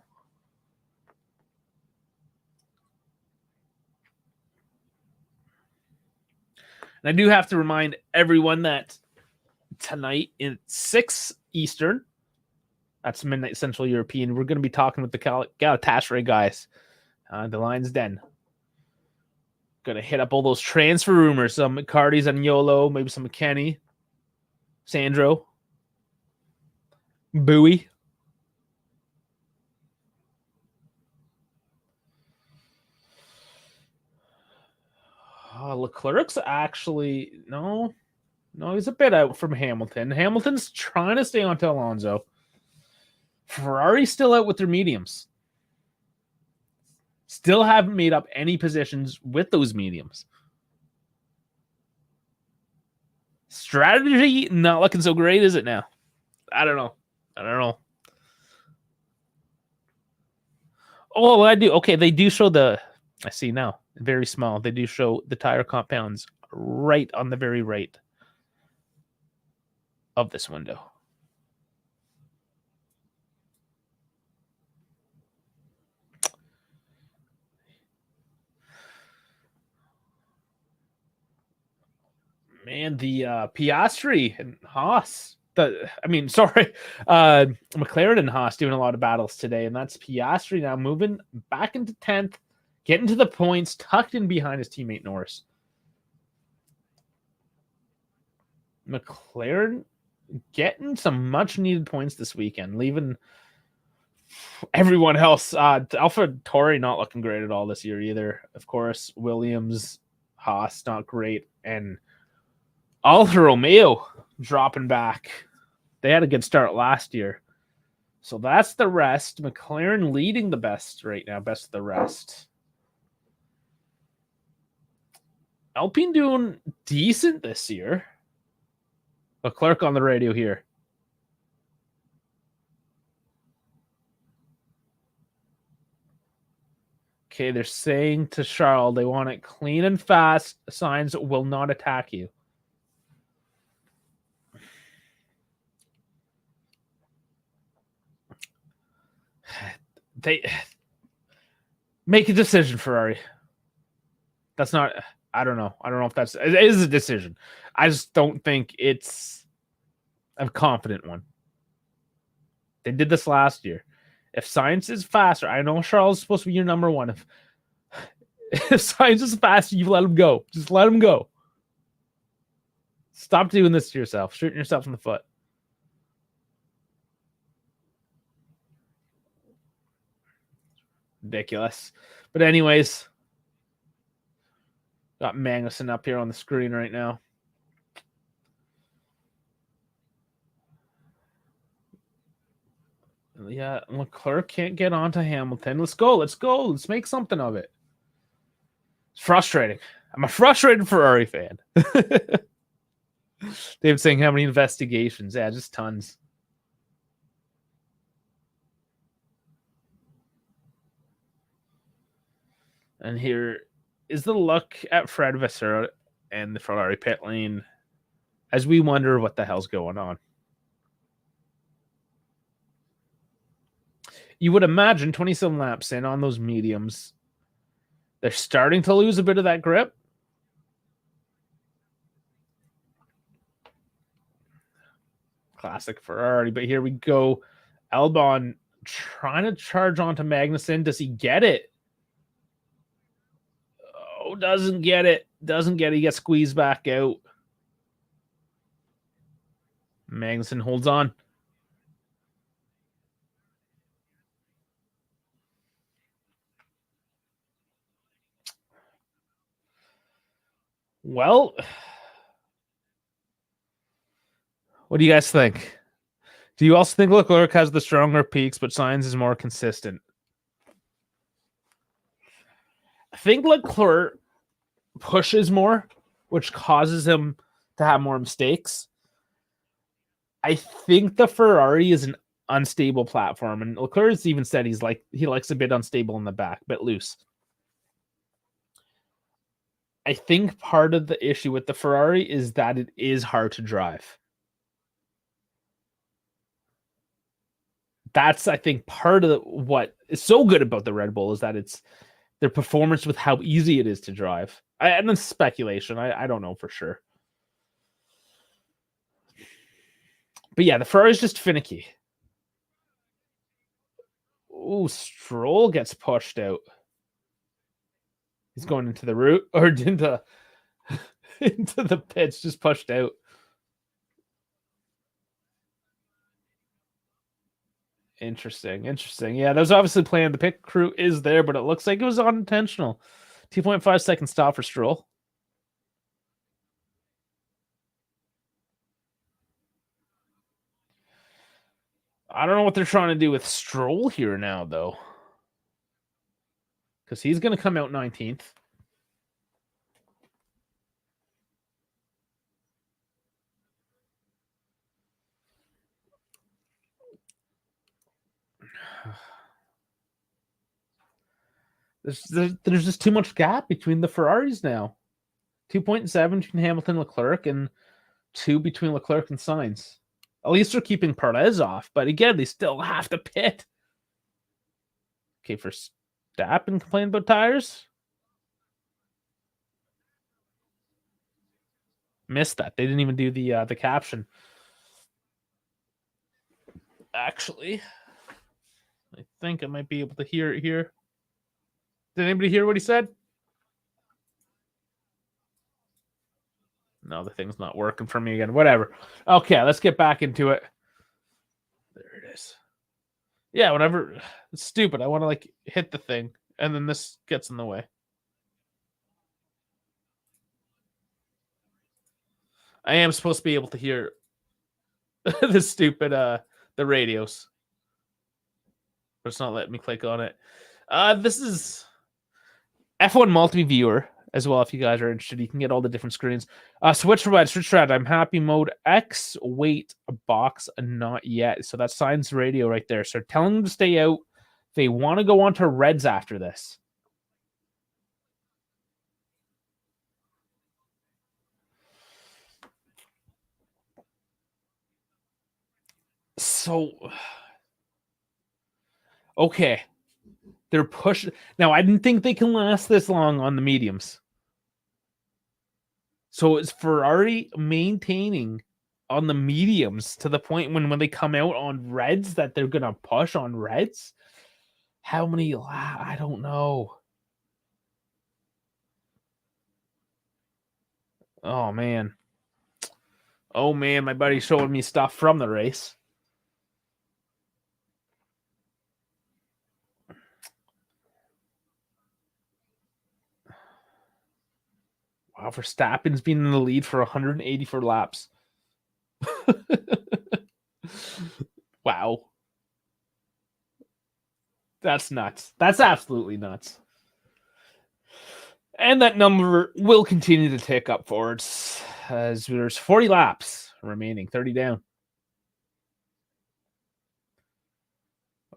And I do have to remind everyone that tonight at 6 Eastern, that's midnight Central European, we're going to be talking with the Galatasaray guys, the Lions Den. Going to hit up all those transfer rumors, some McCarty's and Yolo, maybe some McKenny, Sandro, Bowie. Leclerc's actually no, he's a bit out from Hamilton. Hamilton's trying to stay on to Alonso. Ferrari's still out with their mediums. Still haven't made up any positions with those mediums. Strategy not looking so great, is it now? I don't know. Oh, I do. Okay, they do show I see now. Very small. They do show the tire compounds right on the very right of this window. Man, the Piastri and Haas. McLaren and Haas doing a lot of battles today, and that's Piastri now moving back into 10th, getting to the points, tucked in behind his teammate Norris. McLaren getting some much-needed points this weekend, leaving everyone else. AlphaTauri not looking great at all this year either. Of course, Williams, Haas not great, and Alfa Romeo dropping back. They had a good start last year. So that's the rest. McLaren leading the best right now, best of the rest. Alpine doing decent this year. Leclerc on the radio here. Okay, they're saying to Charles they want it clean and fast. Sainz will not attack you. They make a decision, Ferrari. That's not. I don't know. I don't know if it is a decision. I just don't think it's a confident one. They did this last year. If Sainz is faster, I know Charles is supposed to be your number one. If Sainz is faster, you let him go. Just let him go. Stop doing this to yourself. Shooting yourself in the foot. Ridiculous. But anyways, got Magnussen up here on the screen right now. Yeah, Leclerc can't get onto Hamilton. Let's go. Let's make something of it. It's frustrating. I'm a frustrated Ferrari fan. David saying how many investigations? Yeah, just tons. And here is the look at Fred Vasseur and the Ferrari pit lane as we wonder what the hell's going on. You would imagine 27 laps in on those mediums, they're starting to lose a bit of that grip. Classic Ferrari, but here we go. Albon trying to charge onto Magnussen. Does he get it? Oh, doesn't get it. Doesn't get it. He gets squeezed back out. Magnussen holds on. Well, what do you guys think? Do you also think Leclerc has the stronger peaks, but Sainz is more consistent? I think Leclerc pushes more, which causes him to have more mistakes. I think the Ferrari is an unstable platform, and Leclerc has even said he likes a bit unstable in the back, a bit loose. I think part of the issue with the Ferrari is that it is hard to drive. That's, I think, part of what is so good about the Red Bull is that it's their performance with how easy it is to drive. And it's speculation. I don't know for sure. But yeah, the Ferrari is just finicky. Ooh, Stroll gets pushed out. He's going into the route or into the pits, just pushed out. Interesting. Yeah, that was obviously planned. The pit crew is there, but it looks like it was unintentional. 2.5 second stop for Stroll. I don't know what they're trying to do with Stroll here now, though. Because he's going to come out 19th. There's just too much gap between the Ferraris now. 2.7 between Hamilton and Leclerc, and 2 between Leclerc and Sainz. At least they're keeping Perez off, but again, they still have to pit. Okay, Verstappen complaining about tires. Missed that. They didn't even do the caption. Actually, I think I might be able to hear it here. Did anybody hear what he said? No, the thing's not working for me again. Whatever. Okay, let's get back into it. There it is. Yeah, whenever it's stupid, I want to hit the thing, and then this gets in the way. I am supposed to be able to hear the stupid the radios, but it's not letting me click on it. This is F1 multi-viewer as well. If you guys are interested, you can get all the different screens. Switch strat. I'm happy mode. X wait box not yet. So that's Sainz radio right there. So telling them to stay out. They want to go on to reds after this. So, okay. They're pushing. Now, I didn't think they can last this long on the mediums. So is Ferrari maintaining on the mediums to the point when they come out on reds that they're going to push on reds? How many? I don't know. Oh, man. Oh man, my buddy's showing me stuff from the race. Wow, Verstappen's been in the lead for 184 laps. Wow. That's nuts. That's absolutely nuts. And that number will continue to tick up forwards as there's 40 laps remaining, 30 down.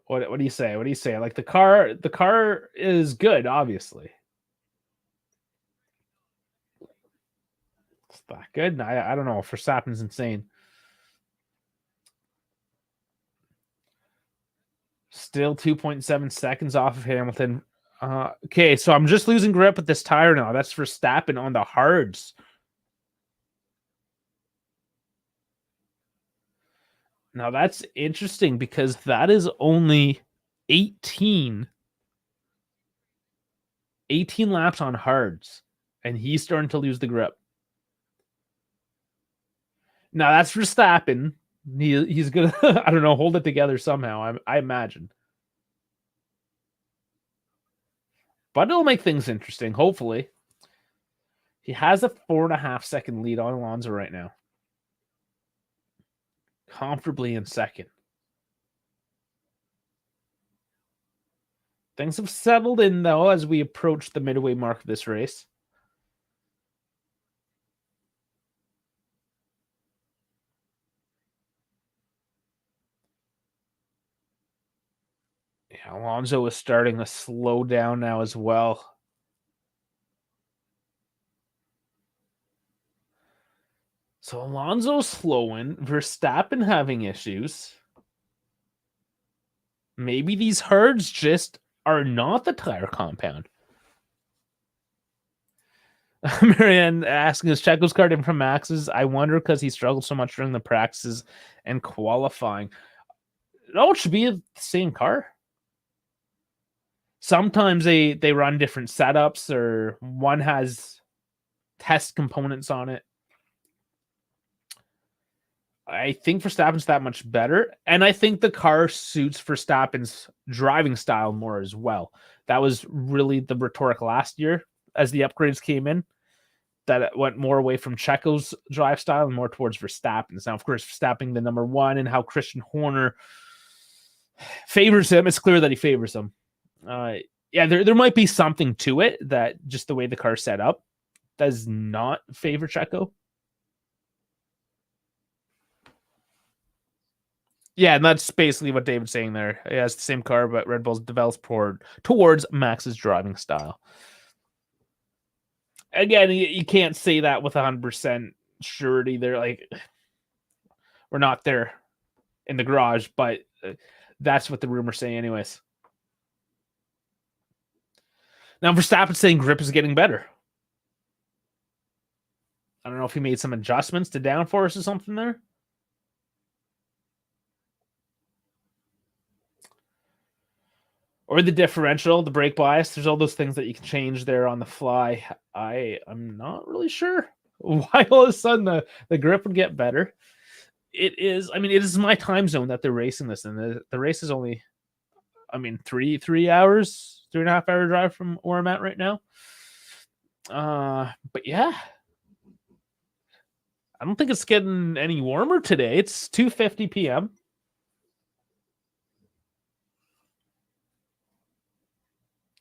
What do you say? What do you say? Like the car is good, obviously. It's that good. I don't know. Verstappen's insane. Still 2.7 seconds off of Hamilton. Okay, so I'm just losing grip with this tire now. That's Verstappen on the hards. Now that's interesting because that is only 18 laps on hards, and he's starting to lose the grip. Now that's Verstappen. He's gonna, I don't know, hold it together somehow. I imagine, but it'll make things interesting. Hopefully, he has a 4.5 second lead on Alonso right now, comfortably in second. Things have settled in though as we approach the midway mark of this race. Yeah, Alonso is starting to slow down now as well. So Alonso's slowing, Verstappen having issues. Maybe these herds just are not the tire compound. Marianne asking, is Checo's car different from Max's? I wonder because he struggled so much during the practices and qualifying. No, it should be the same car. Sometimes they run different setups, or one has test components on it. I think Verstappen's that much better, and I think the car suits Verstappen's driving style more as well. That was really the rhetoric last year as the upgrades came in, that it went more away from Checo's drive style and more towards Verstappen's. Now, of course, Verstappen the number one, and how Christian Horner favors him, it's clear that he favors him. Yeah, there might be something to it, that just the way the car's set up does not favor Checo. Yeah, and that's basically what David's saying there. He has the same car, but Red Bull's develops towards Max's driving style. Again, you can't say that with 100% surety. They're like, we're not there in the garage, but that's what the rumors say anyways. Now, Verstappen's saying grip is getting better. I don't know if he made some adjustments to downforce or something there. Or the differential, the brake bias. There's all those things that you can change there on the fly. I'm not really sure why all of a sudden the grip would get better. It is my time zone that they're racing this, and the race is only, 3.5 hour drive from where I'm at right now. But yeah, I don't think it's getting any warmer today. It's 2:50 p.m.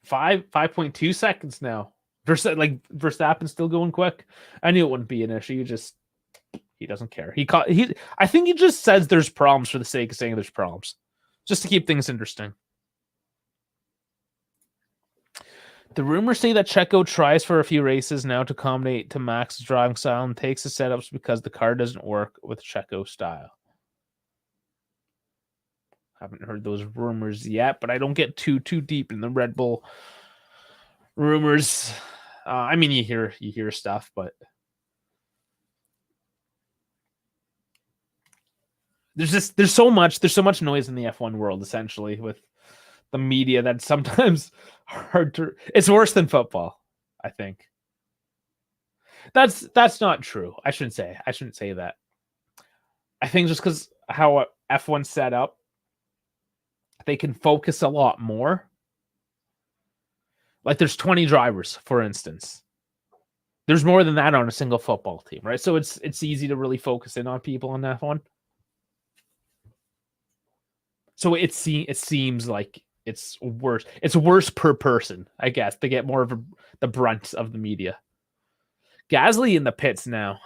5.2 seconds now. Verstappen's still going quick. I knew it wouldn't be an issue. He doesn't care. I think he just says there's problems for the sake of saying there's problems, just to keep things interesting. The rumors say that Checo tries for a few races now to accommodate to Max's driving style and takes the setups because the car doesn't work with Checo style. Haven't heard those rumors yet, but I don't get too deep in the Red Bull rumors. You hear stuff, but there's so much noise in the F1 world, essentially, with the media, that's sometimes hard to. It's worse than football, I think. That's not true. I shouldn't say that. I think just because how F1's set up, they can focus a lot more. Like there's 20 drivers, for instance. There's more than that on a single football team, right? So it's easy to really focus in on people on F1. So it seems like it's worse. It's worse per person, I guess. They get more of the brunt of the media. Gasly in the pits now.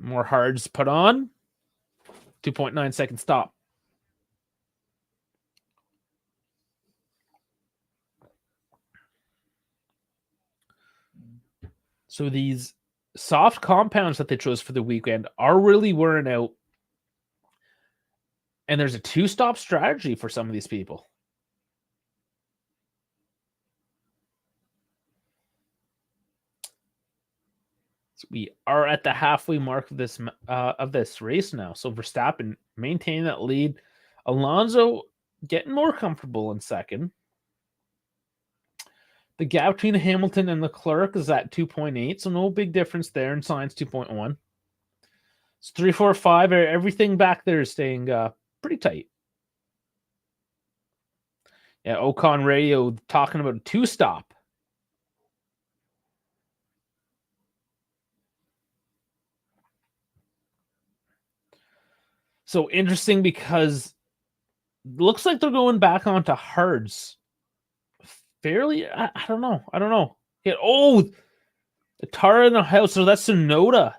More hards put on. 2.9 second stop. So these soft compounds that they chose for the weekend are really wearing out. And there's a 2-stop strategy for some of these people. So we are at the halfway mark of this race now. So Verstappen maintaining that lead. Alonso getting more comfortable in second. The gap between Hamilton and Leclerc is at 2.8, so no big difference there. And Sainz 2.1. It's 3, 4, 5. Everything back there is staying pretty tight. Yeah, Ocon radio talking about a 2-stop. So interesting because it looks like they're going back onto hards. Fairly, I don't know. Yeah, the tire in the house. So that's Tsunoda,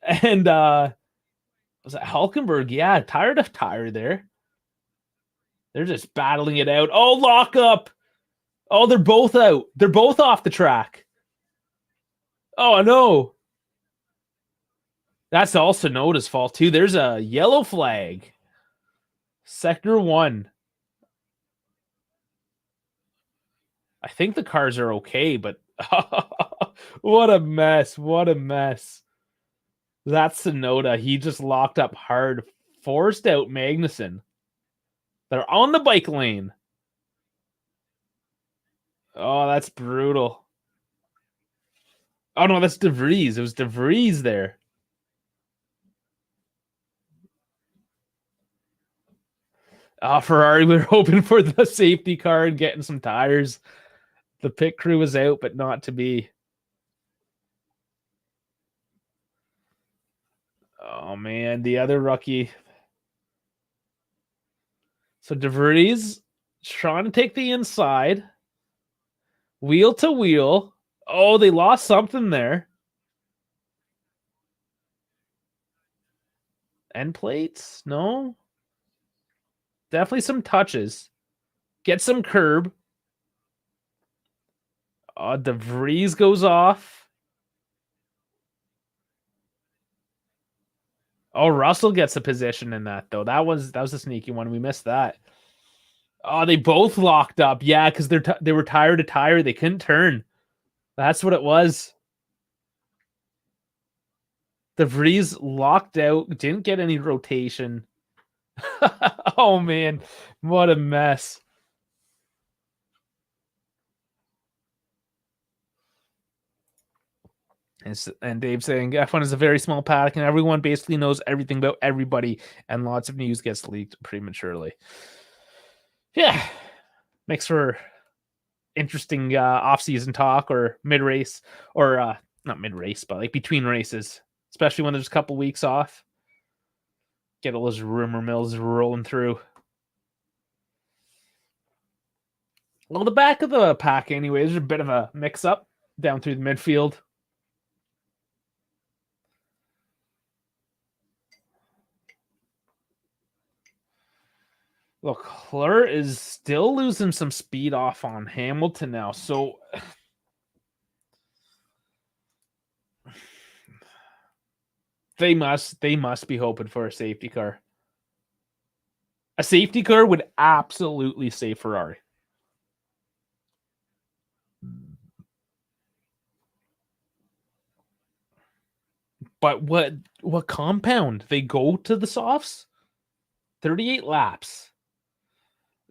and was that Hulkenberg? Yeah, tire to tire there. They're just battling it out. Oh, lock up. Oh, they're both out. They're both off the track. Oh no, that's all Tsunoda's fault too. There's a yellow flag. Sector 1. I think the cars are okay, but what a mess. What a mess. That's Tsunoda. He just locked up hard, forced out Magnussen. They're on the bike lane. Oh, that's brutal. Oh, no, that's De Vries. It was De Vries there. Ferrari, we were hoping for the safety car and getting some tires. The pit crew was out, but not to be. Oh, man, the other rookie. So De Vries trying to take the inside. Wheel to wheel. Oh, they lost something there. End plates? No. Definitely some touches. Get some curb. De Vries goes off. Oh, Russell gets a position in that though. That was a sneaky one. We missed that. Oh, they both locked up. Yeah, because they were tire to tire. They couldn't turn. That's what it was. De Vries locked out. Didn't get any rotation. Oh man, what a mess. And Dave saying F1 is a very small paddock and everyone basically knows everything about everybody and lots of news gets leaked prematurely. Yeah, makes for interesting off-season talk or mid-race or not mid-race, but like between races, especially when there's a couple weeks off. Get all those rumor mills rolling through. Well, the back of the pack anyways, there's a bit of a mix-up down through the midfield. Leclerc is still losing some speed off on Hamilton now. So they must be hoping for a safety car. A safety car would absolutely save Ferrari. But what compound? They go to the softs? 38 laps.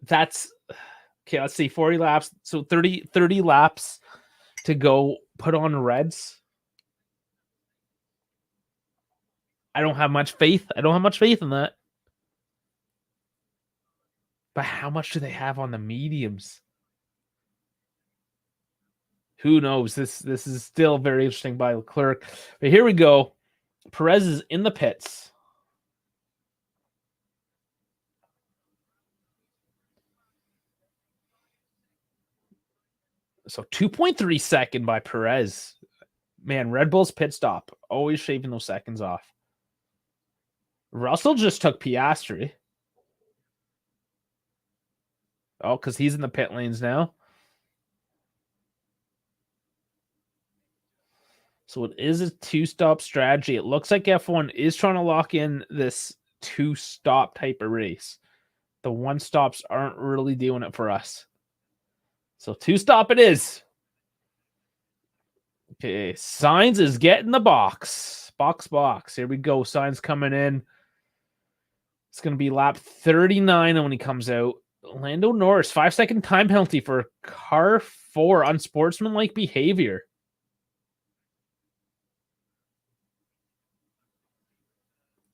That's okay, let's see, 40 laps. So 30 laps to go put on reds. I don't have much faith. I don't have much faith in that. But how much do they have on the mediums? Who knows? This is still very interesting by Leclerc. But here we go. Perez is in the pits. So 2.3 second by Perez. Man, Red Bull's pit stop. Always shaving those seconds off. Russell just took Piastri. Oh, because he's in the pit lanes now. So it is a two-stop strategy. It looks like F1 is trying to lock in this two-stop type of race. The one-stops aren't really doing it for us. So two-stop it is. Okay, Sainz is getting the box. Box. Here we go. Sainz coming in. It's going to be lap 39 when he comes out. Lando Norris, 5-second time penalty for car 4, unsportsmanlike behavior.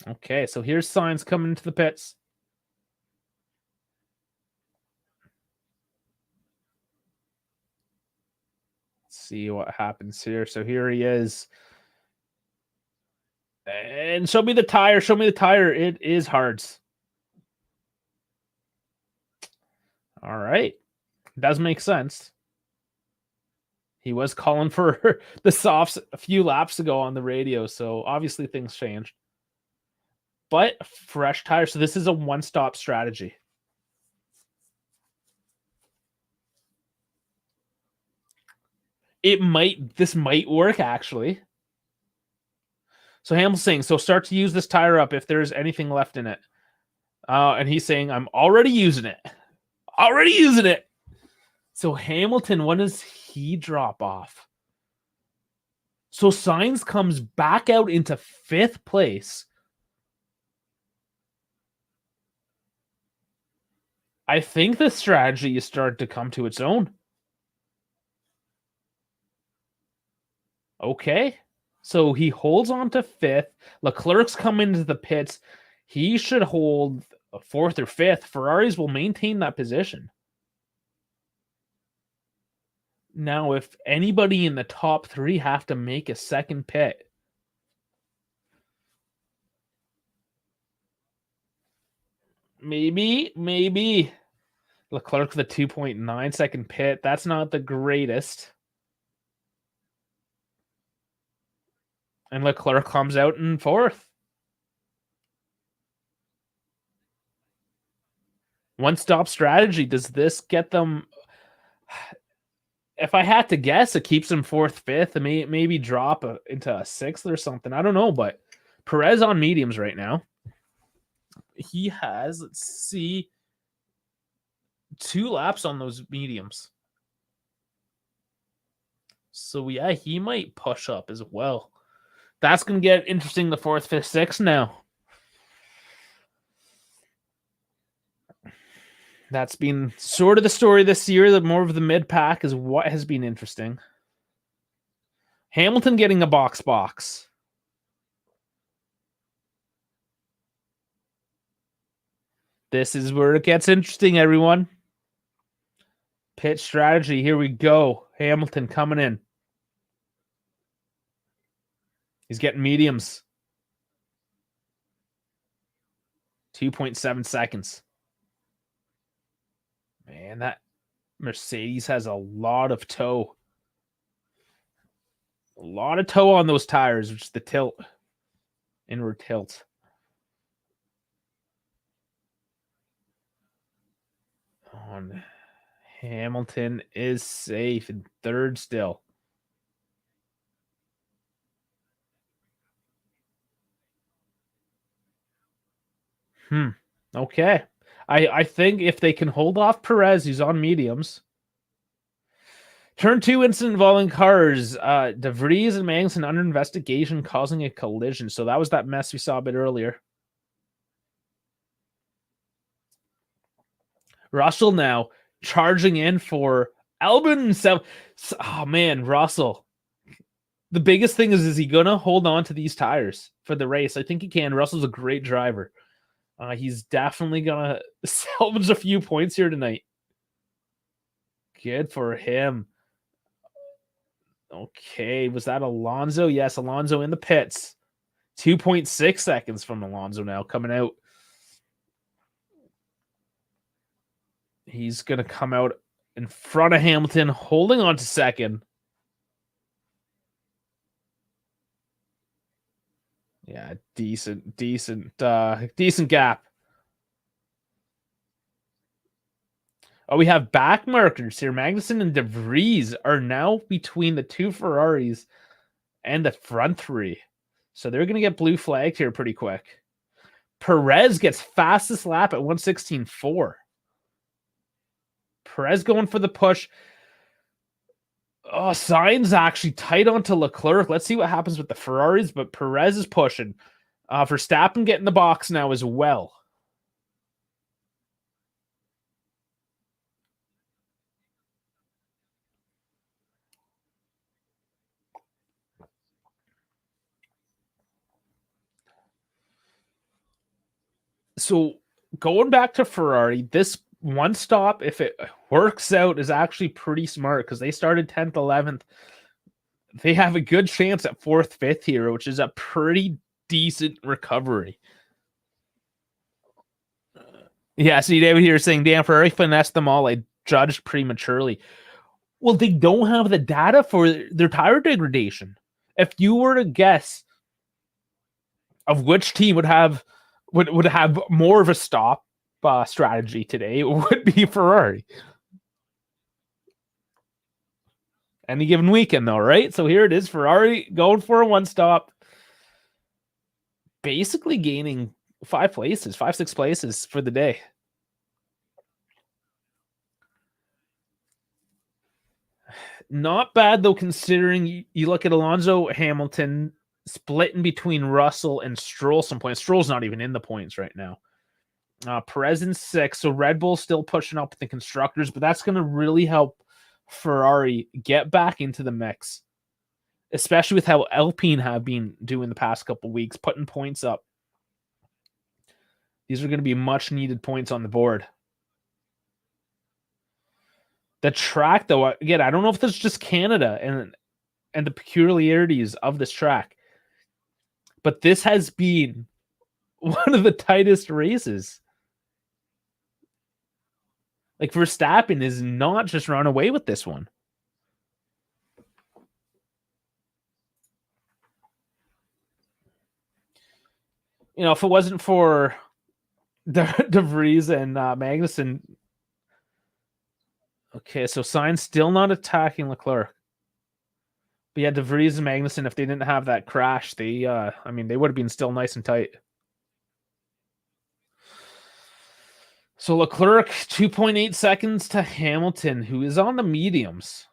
Okay, so here's Sainz coming into the pits. Let's see what happens here. So here he is. And show me the tire. Show me the tire. It is hards. All right. Does make sense. He was calling for the softs a few laps ago on the radio, so obviously things changed. But fresh tires. So this is a one-stop strategy. This might work actually. So Hamilton's saying, so start to use this tire up if there's anything left in it. And he's saying, I'm already using it. Already using it. So Hamilton, when does he drop off? So Sainz comes back out into 5th place. I think the strategy is starting to come to its own. Okay. So he holds on to 5th. Leclerc's coming into the pits. He should hold 4th or 5th. Ferraris will maintain that position. Now, if anybody in the top 3 have to make a second pit, maybe Leclerc with a 2.9 second pit. That's not the greatest. And Leclerc comes out in 4th. One-stop strategy. Does this get them? If I had to guess, it keeps him 4th, 5th, and maybe drop into a 6th or something. I don't know, but Perez on mediums right now. He has, let's see, 2 laps on those mediums. So yeah, he might push up as well. That's going to get interesting, the 4th, 5th, 6th now. That's been sort of the story this year. That more of the mid-pack is what has been interesting. Hamilton getting a box. This is where it gets interesting, everyone. Pit strategy. Here we go. Hamilton coming in. He's getting mediums. 2.7 seconds. Man, that Mercedes has a lot of toe. A lot of toe on those tires, which is the tilt. Inward tilt. On Hamilton is safe in 3rd still. Okay. I think if they can hold off Perez, who's on mediums. Turn 2 incident involving cars. De Vries and Magnussen under investigation, causing a collision. So that was that mess we saw a bit earlier. Russell now charging in for Albon. Oh man, Russell. the biggest thing is he gonna hold on to these tires for the race? I think he can. Russell's a great driver. He's definitely gonna salvage a few points here tonight. Good for him. Okay, was that Alonso? Yes, Alonso in the pits. 2.6 seconds from Alonso now coming out. He's going to come out in front of Hamilton, holding on to second. Yeah, decent gap. Oh, we have back markers here. Magnussen and De Vries are now between the two Ferraris and the front three. So they're going to get blue flagged here pretty quick. Perez gets fastest lap at 1:16.4. Perez going for the push. Oh, Sainz actually tight onto Leclerc. Let's see what happens with the Ferraris, but Perez is pushing. Verstappen getting the box now as well. So going back to Ferrari, this one stop, if it works out, is actually pretty smart because they started 10th, 11th. They have a good chance at 4th, 5th here, which is a pretty decent recovery. Yeah, see David here saying, damn, Ferrari finessed them all. I judged prematurely. Well, they don't have the data for their tire degradation. If you were to guess of which team would have more of a stop strategy today, it would be Ferrari. Any given weekend, though, right? So here it is, Ferrari going for a one stop, basically gaining 5 places, 5-6 places for the day. Not bad, though, considering you look at Alonso, Hamilton splitting between Russell and Stroll some points. Stroll's not even in the points right now. Perez in 6th, so Red Bull's still pushing up with the constructors, but that's going to really help Ferrari get back into the mix, especially with how Alpine have been doing the past couple weeks, putting points up. These are going to be much needed points on the board. The track, though, again, I don't know if this is just Canada and the peculiarities of this track, but this has been one of the tightest races. Like, Verstappen is not just run away with this one. You know, if it wasn't for De Vries and Magnussen. Okay, so Sainz still not attacking Leclerc. But yeah, De Vries and Magnussen, if they didn't have that crash, they would have been still nice and tight. So Leclerc, 2.8 seconds to Hamilton, who is on the mediums.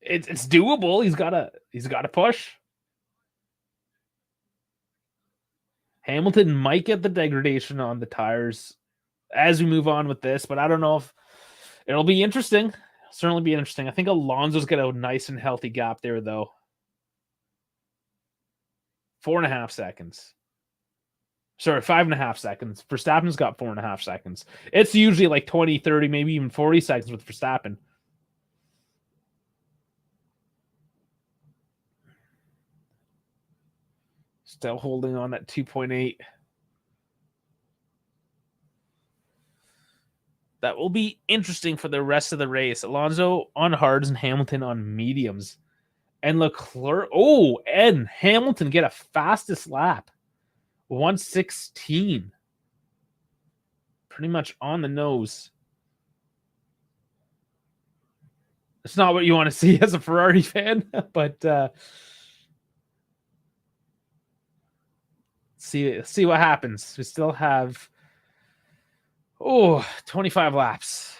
It's doable. He's got to push. Hamilton might get the degradation on the tires as we move on with this, but I don't know if it'll be interesting. Certainly be interesting. I think Alonso's got a nice and healthy gap there, though. 4.5 seconds. Sorry, 5.5 seconds. Verstappen's got 4.5 seconds. It's usually like 20, 30, maybe even 40 seconds with Verstappen. Still holding on that 2.8. That will be interesting for the rest of the race. Alonso on hards and Hamilton on mediums. And Leclerc, and Hamilton get a fastest lap. 1:16. Pretty much on the nose. It's not what you want to see as a Ferrari fan, but see what happens. We still have 25 laps.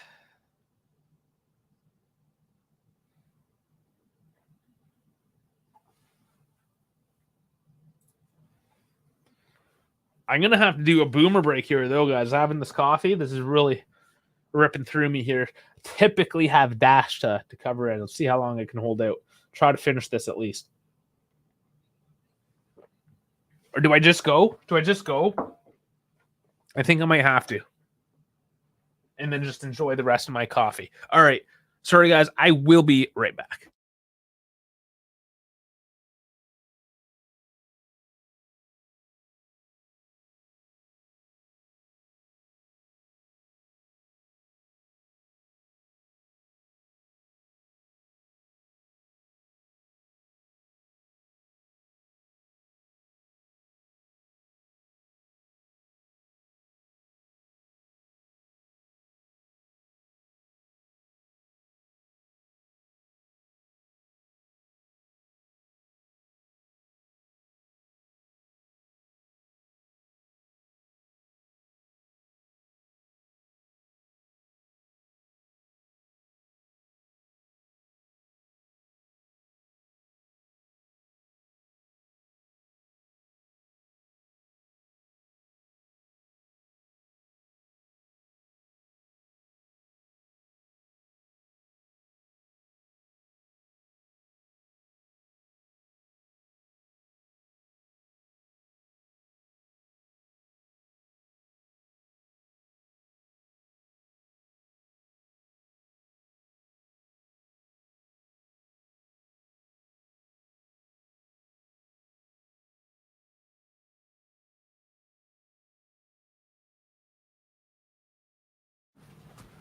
I'm going to have to do a boomer break here, though, guys. Having this coffee, this is really ripping through me here. Typically have Dash to cover it. Let's see how long I can hold out. Try to finish this at least. Or do I just go? I think I might have to. And then just enjoy the rest of my coffee. All right. Sorry, guys. I will be right back.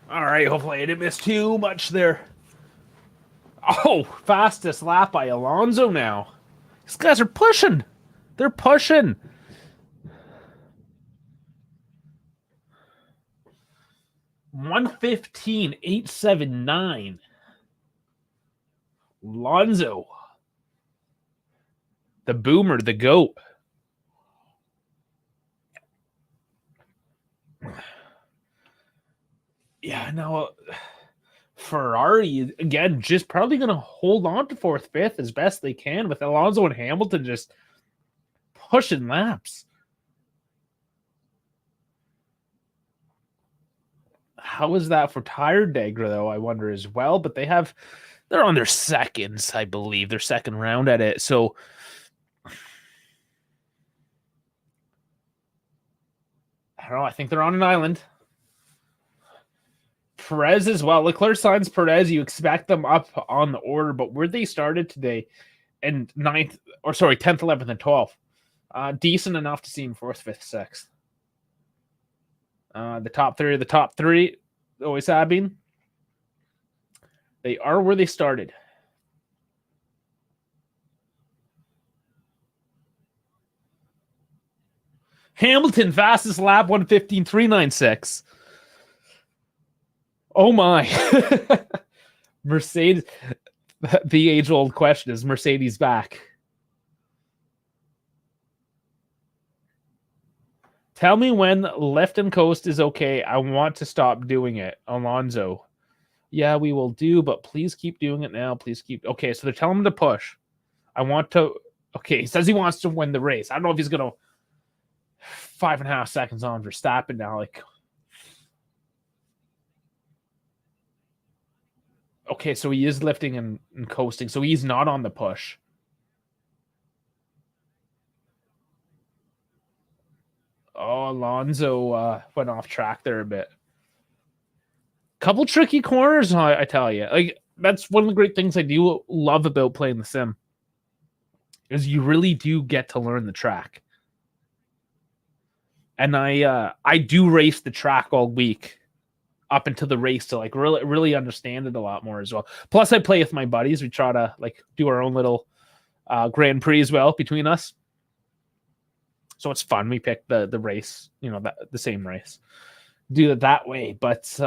All right, hopefully I didn't miss too much there. Oh, fastest lap by Alonso now. These guys are pushing. They're pushing. $1:15.879. Alonso. The boomer, the GOAT. Yeah, no. Ferrari, again, just probably going to hold on to 4th, 5th as best they can with Alonso and Hamilton just pushing laps. How is that for tire degre, though, I wonder as well. But they're on their seconds, I believe. Their second round at it. So I don't know. I think they're on an island. Perez as well. Leclerc, Sainz, Perez, you expect them up on the order, but where they started today and 10th, 11th, and 12th, decent enough to see him 4th, 5th, 6th. The top three always have been. They are where they started. Hamilton, fastest lap, 1:15.396. Oh my. Mercedes. The age-old question, is Mercedes back? Tell me when left and coast is okay. I want to stop doing it. Alonso. Yeah, we will do, but please keep doing it now. Please keep. Okay, so they're telling him to push. I want to. Okay, he says he wants to win the race. I don't know if he's going to 5.5 seconds on Verstappen now. Like, okay, so he is lifting and coasting. So he's not on the push. Oh, Alonso went off track there a bit. Couple tricky corners, I tell you. Like, that's one of the great things I do love about playing the sim, is you really do get to learn the track. And I do race the track all week up until the race to like really understand it a lot more as well. Plus, I play with my buddies. We try to like do our own little Grand Prix as well between us. So it's fun. We pick the race, the same race. Do it that way. But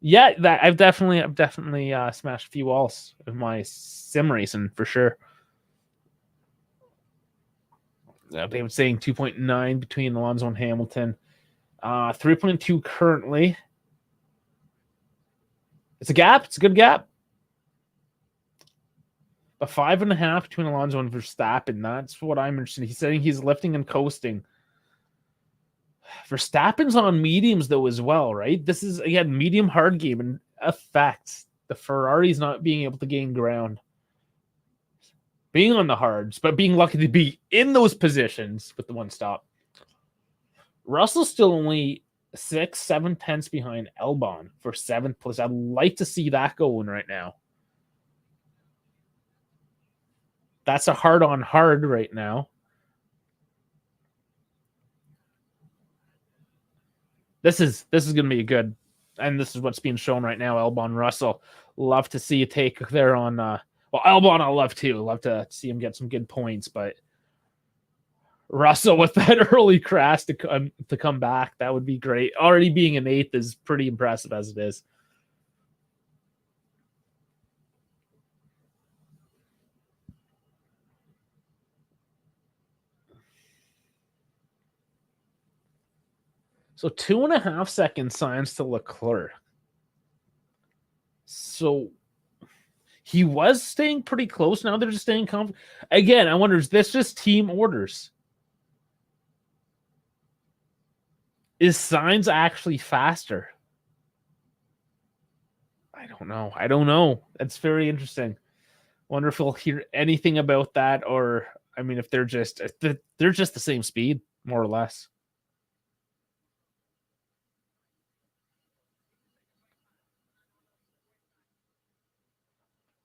yeah, that I've definitely smashed a few walls of my sim racing for sure. They were saying 2.9 between Alonso and Hamilton. 3.2 currently. It's a gap. It's a good gap. But 5.5 between Alonso and Verstappen. That's what I'm interested in. He's saying he's lifting and coasting. Verstappen's on mediums though as well, right? This is again medium hard game and affects the Ferrari's not being able to gain ground. Being on the hards, but being lucky to be in those positions with the one stop. Russell's still only 6-7 tenths behind Albon for 7th place. I'd like to see that going right now. That's a hard on hard right now. This is going to be good, and this is what's being shown right now. Albon, Russell, love to see a take there on. Well, Albon, I'll love too. Love to see him get some good points, but Russell with that early crash to come back, that would be great. Already being an 8th is pretty impressive as it is. So 2.5 seconds Sainz to Leclerc. So he was staying pretty close. Now they're just staying confident. Again, I wonder, is this just team orders? Is Sainz actually faster? I don't know. That's very interesting. Wonder if we'll hear anything about that, or I mean, if they're just the same speed, more or less.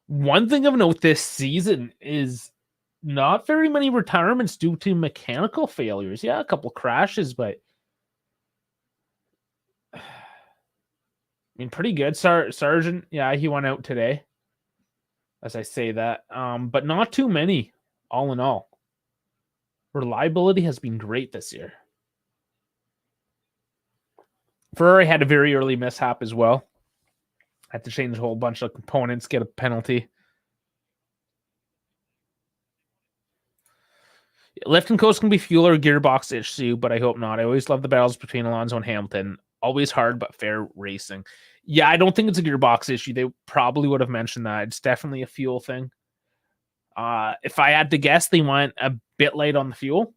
One thing of note this season is not very many retirements due to mechanical failures. Yeah, a couple crashes, but I mean, pretty good. Sargent, yeah, he went out today. As I say that, but not too many. All in all, reliability has been great this year. Ferrari had a very early mishap as well. Had to change a whole bunch of components, get a penalty. Lift and coast can be fuel or gearbox issue, but I hope not. I always love the battles between Alonso and Hamilton. Always hard, but fair racing. Yeah, I don't think it's a gearbox issue. They probably would have mentioned that. It's definitely a fuel thing. If I had to guess, they went a bit late on the fuel.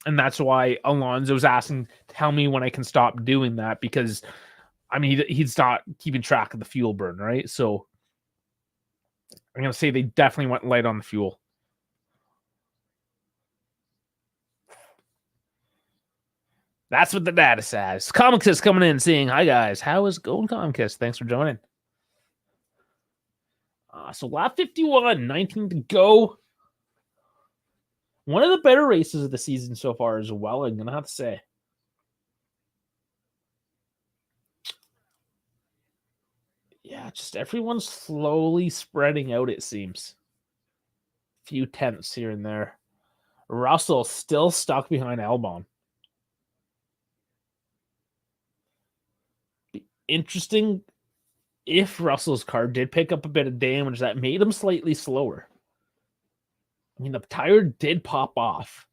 And that's why Alonso's asking, tell me when I can stop doing that, because I mean, he's not keeping track of the fuel burn, right? So I'm going to say they definitely went light on the fuel. That's what the data says. Comicus coming in saying, hi guys, how is it going, Comicus? Thanks for joining. So lap 51, 19 to go. One of the better races of the season so far as well, I'm going to have to say. Yeah, just everyone's slowly spreading out, it seems. Few tenths here and there. Russell still stuck behind Albon. Be interesting if Russell's car did pick up a bit of damage that made him slightly slower. I mean, the tire did pop off.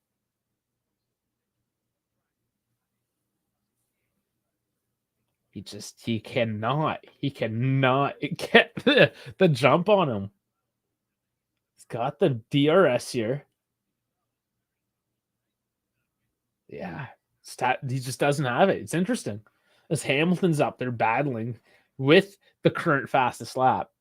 He cannot get the jump on him. He's got the DRS here. Yeah, he just doesn't have it. It's interesting. As Hamilton's up there battling with the current fastest lap.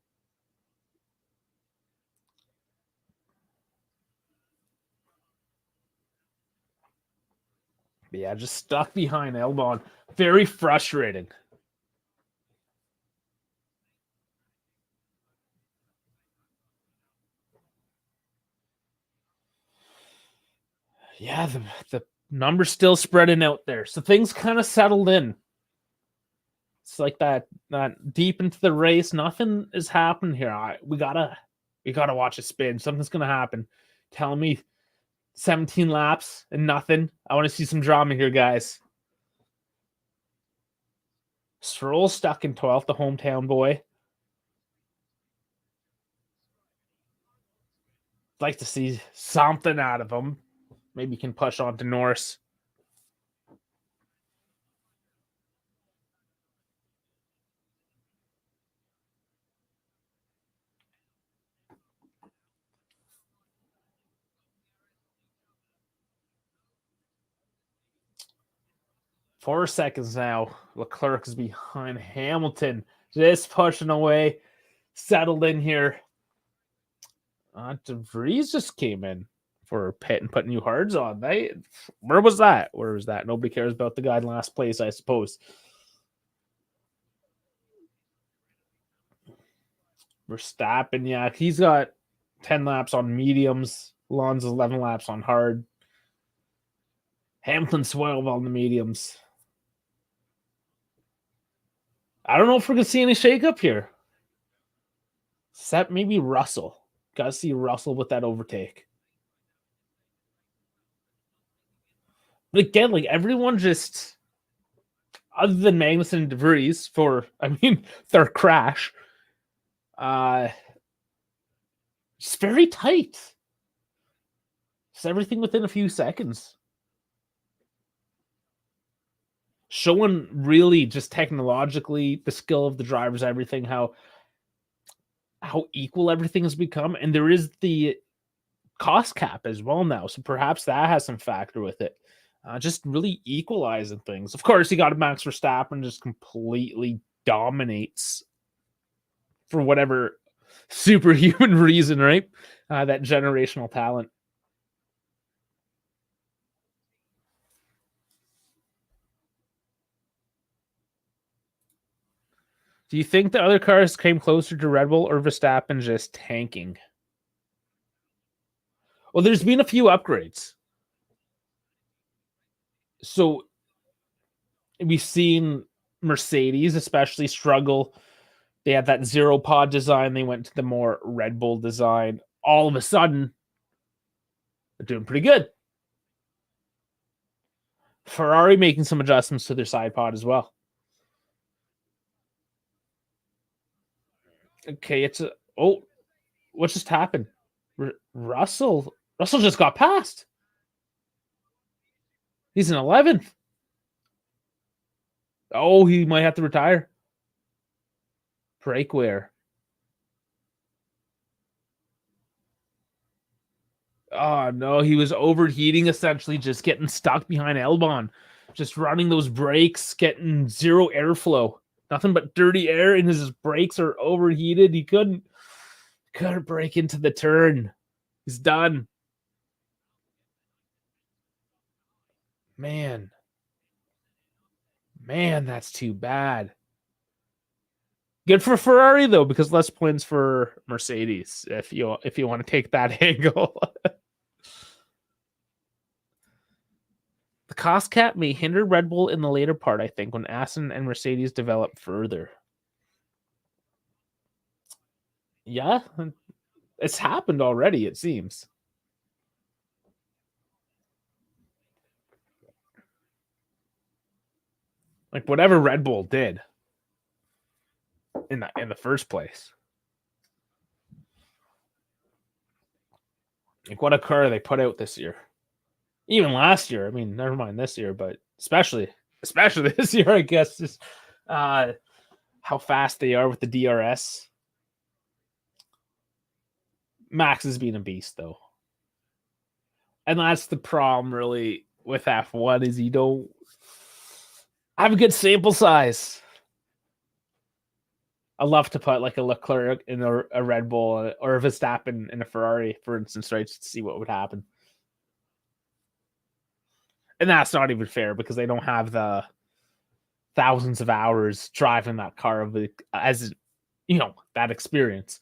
But yeah, just stuck behind Albon. Very frustrating. Yeah, the numbers still spreading out there. So things kind of settled in. It's like that deep into the race. Nothing is happening here. We gotta watch it spin. Something's gonna happen. Telling me 17 laps and nothing. I want to see some drama here, guys. Stroll stuck in 12th, the hometown boy. Like to see something out of him. Maybe he can push on to Norris. 4 seconds now. Leclerc is behind Hamilton. Just pushing away. Settled in here. De Vries just came in for pit and put new hards on. Where was that? Where was that? Nobody cares about the guy in last place, I suppose. Verstappen, yeah, he's got 10 laps on mediums. Alonso's 11 laps on hard. Hamilton 12 on the mediums. I don't know if we're going to see any shakeup here. Except maybe Russell. Got to see Russell with that overtake. But again, like everyone just, other than Magnussen and De Vries for, their crash, it's very tight. It's everything within a few seconds. Showing really just technologically the skill of the drivers, everything, how equal everything has become. And there is the cost cap as well now. So perhaps that has some factor with it. Just really equalizing things. Of course, you got Max Verstappen just completely dominates for whatever superhuman reason, right? That generational talent. Do you think the other cars came closer to Red Bull or Verstappen just tanking? Well, there's been a few upgrades. So we've seen Mercedes especially struggle. They had that zero pod design. They went to the more Red Bull design. All of a sudden, they're doing pretty good. Ferrari making some adjustments to their side pod as well. Okay, what just happened? Russell just got passed. He's in 11th. Oh, he might have to retire. Brake wear. Oh, no. He was overheating, essentially, just getting stuck behind Albon. Just running those brakes, getting zero airflow. Nothing but dirty air, and his brakes are overheated. He couldn't break into the turn. He's done. Man, that's too bad. Good for Ferrari though, because less points for Mercedes. If you want to take that angle, the cost cap may hinder Red Bull in the later part. I think when Aston and Mercedes develop further. Yeah, it's happened already. It seems. Like whatever Red Bull did in the first place. Like what a car they put out this year. Even last year. I mean, never mind this year, but especially this year, I guess, just how fast they are with the DRS. Max is being a beast though. And that's the problem really with F1 is you don't have a good sample size. I love to put like a Leclerc in a Red Bull or a Verstappen in a Ferrari, for instance, right? Just to see what would happen. And that's not even fair because they don't have the thousands of hours driving that car as that experience.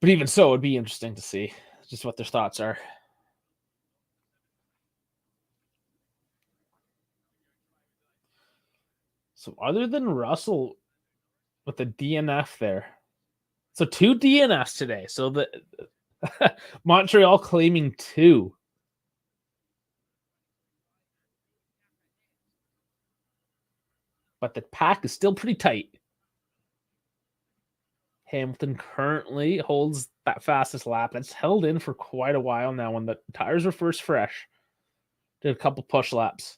But even so, it'd be interesting to see just what their thoughts are. So other than Russell with the DNF there. So 2 DNFs today. So the Montreal claiming 2. But the pack is still pretty tight. Hamilton currently holds that fastest lap. That's held in for quite a while now when the tires were first fresh. Did a couple push laps.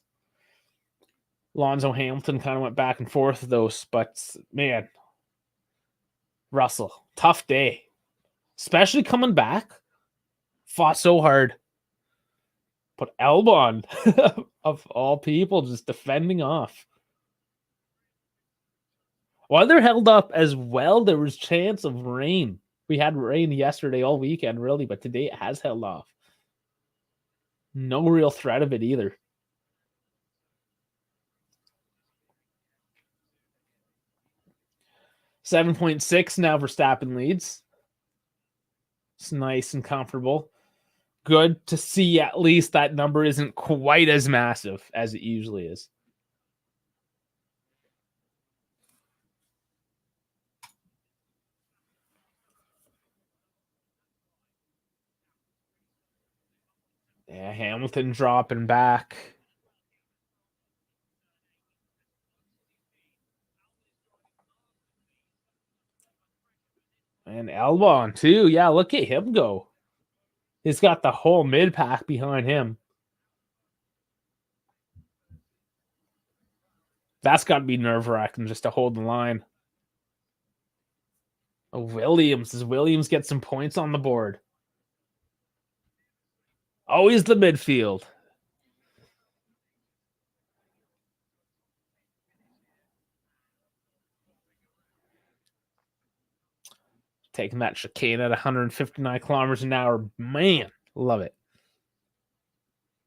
Alonso Hamilton kind of went back and forth with those, but man, Russell, tough day. Especially coming back. Fought so hard. But Albon, of all people, just defending off. Weather held up as well. There was chance of rain. We had rain yesterday all weekend, really, but today it has held off. No real threat of it either. $7.6 now Verstappen leads. It's nice and comfortable. Good to see at least that number isn't quite as massive as it usually is. Yeah, Hamilton dropping back. And Albon too. Yeah, look at him go. He's got the whole mid pack behind him. That's got to be nerve-wracking just to hold the line. Oh, Williams. Does Williams get some points on the board? Always the midfield. Taking that chicane at 159 kilometers an hour. Man, love it.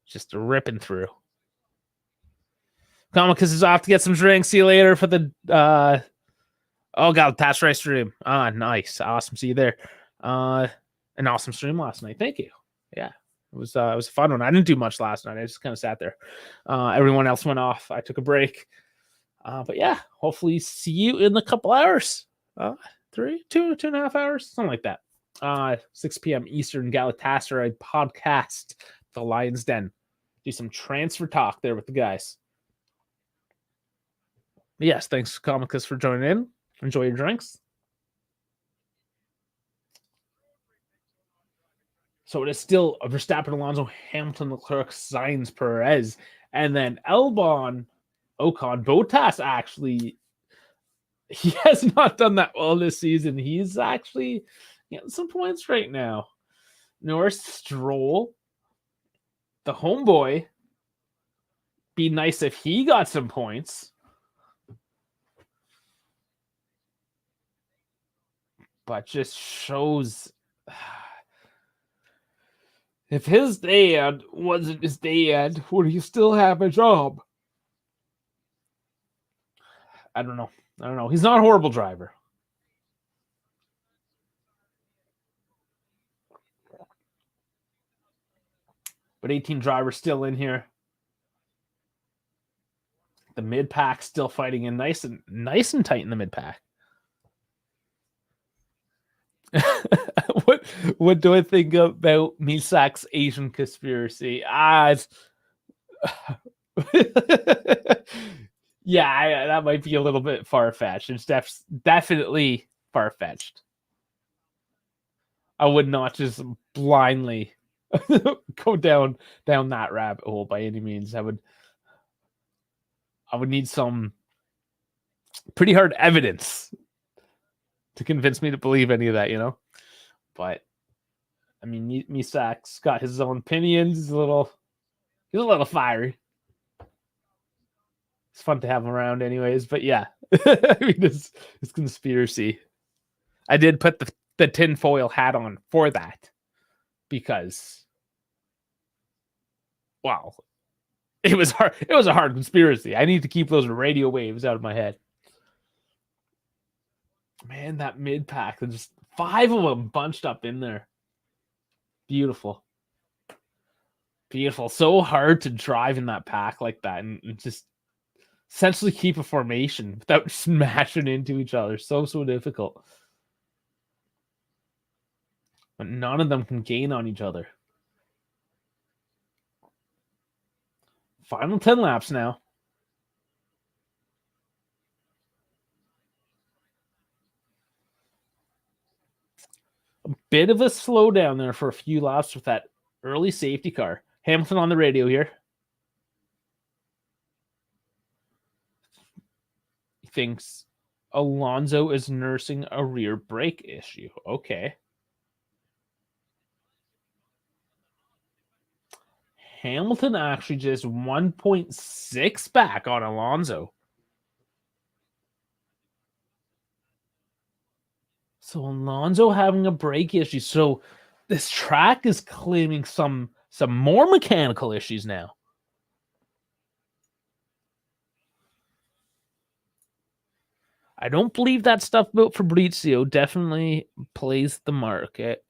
Just ripping through. Comicus is off to get some drinks. See you later for the oh god, that's right stream. Ah, nice. Awesome. See you there. An awesome stream last night. Thank you. Yeah. It was a fun one. I didn't do much last night. I just kind of sat there. Everyone else went off. I took a break. But yeah, hopefully see you in a couple hours. 2.5 hours, something like that. 6 p.m. Eastern, Galatasaray podcast, the Lion's Den. Do some transfer talk there with the guys. But yes, thanks, Comicus, for joining in. Enjoy your drinks. So it is still Verstappen, Alonso, Hamilton, Leclerc, Sainz, Perez, and then Albon, Ocon, Bottas. Actually, he has not done that well this season. He's actually getting some points right now. Norris, Stroll, the homeboy. Be nice if he got some points. But just shows if his dad wasn't his dad, would he still have a job? I don't know. He's not a horrible driver. But 18 drivers still in here. The mid pack still fighting in nice and tight in the mid pack. What do I think about Misak's Asian conspiracy? Yeah, that might be a little bit far-fetched. It's definitely far-fetched. I would not just blindly go down that rabbit hole by any means. I would need some pretty hard evidence to convince me to believe any of that, you know? But I mean, Misak's got his own opinions. He's a little fiery. It's fun to have him around anyways, but yeah. I mean, it's conspiracy. I did put the tinfoil hat on for that because, wow, it was hard. It was a hard conspiracy. I need to keep those radio waves out of my head. Man, that mid pack, there's just 5 of them bunched up in there. Beautiful. Beautiful. So hard to drive in that pack like that and just essentially keep a formation without smashing into each other. So difficult. But none of them can gain on each other. Final 10 laps now. A bit of a slowdown there for a few laps with that early safety car. Hamilton on the radio here. He thinks Alonso is nursing a rear brake issue. Okay. Hamilton actually just 1.6 back on Alonso. So Alonso having a brake issue. So this track is claiming some more mechanical issues now. I don't believe that stuff about Fabrizio definitely plays the market.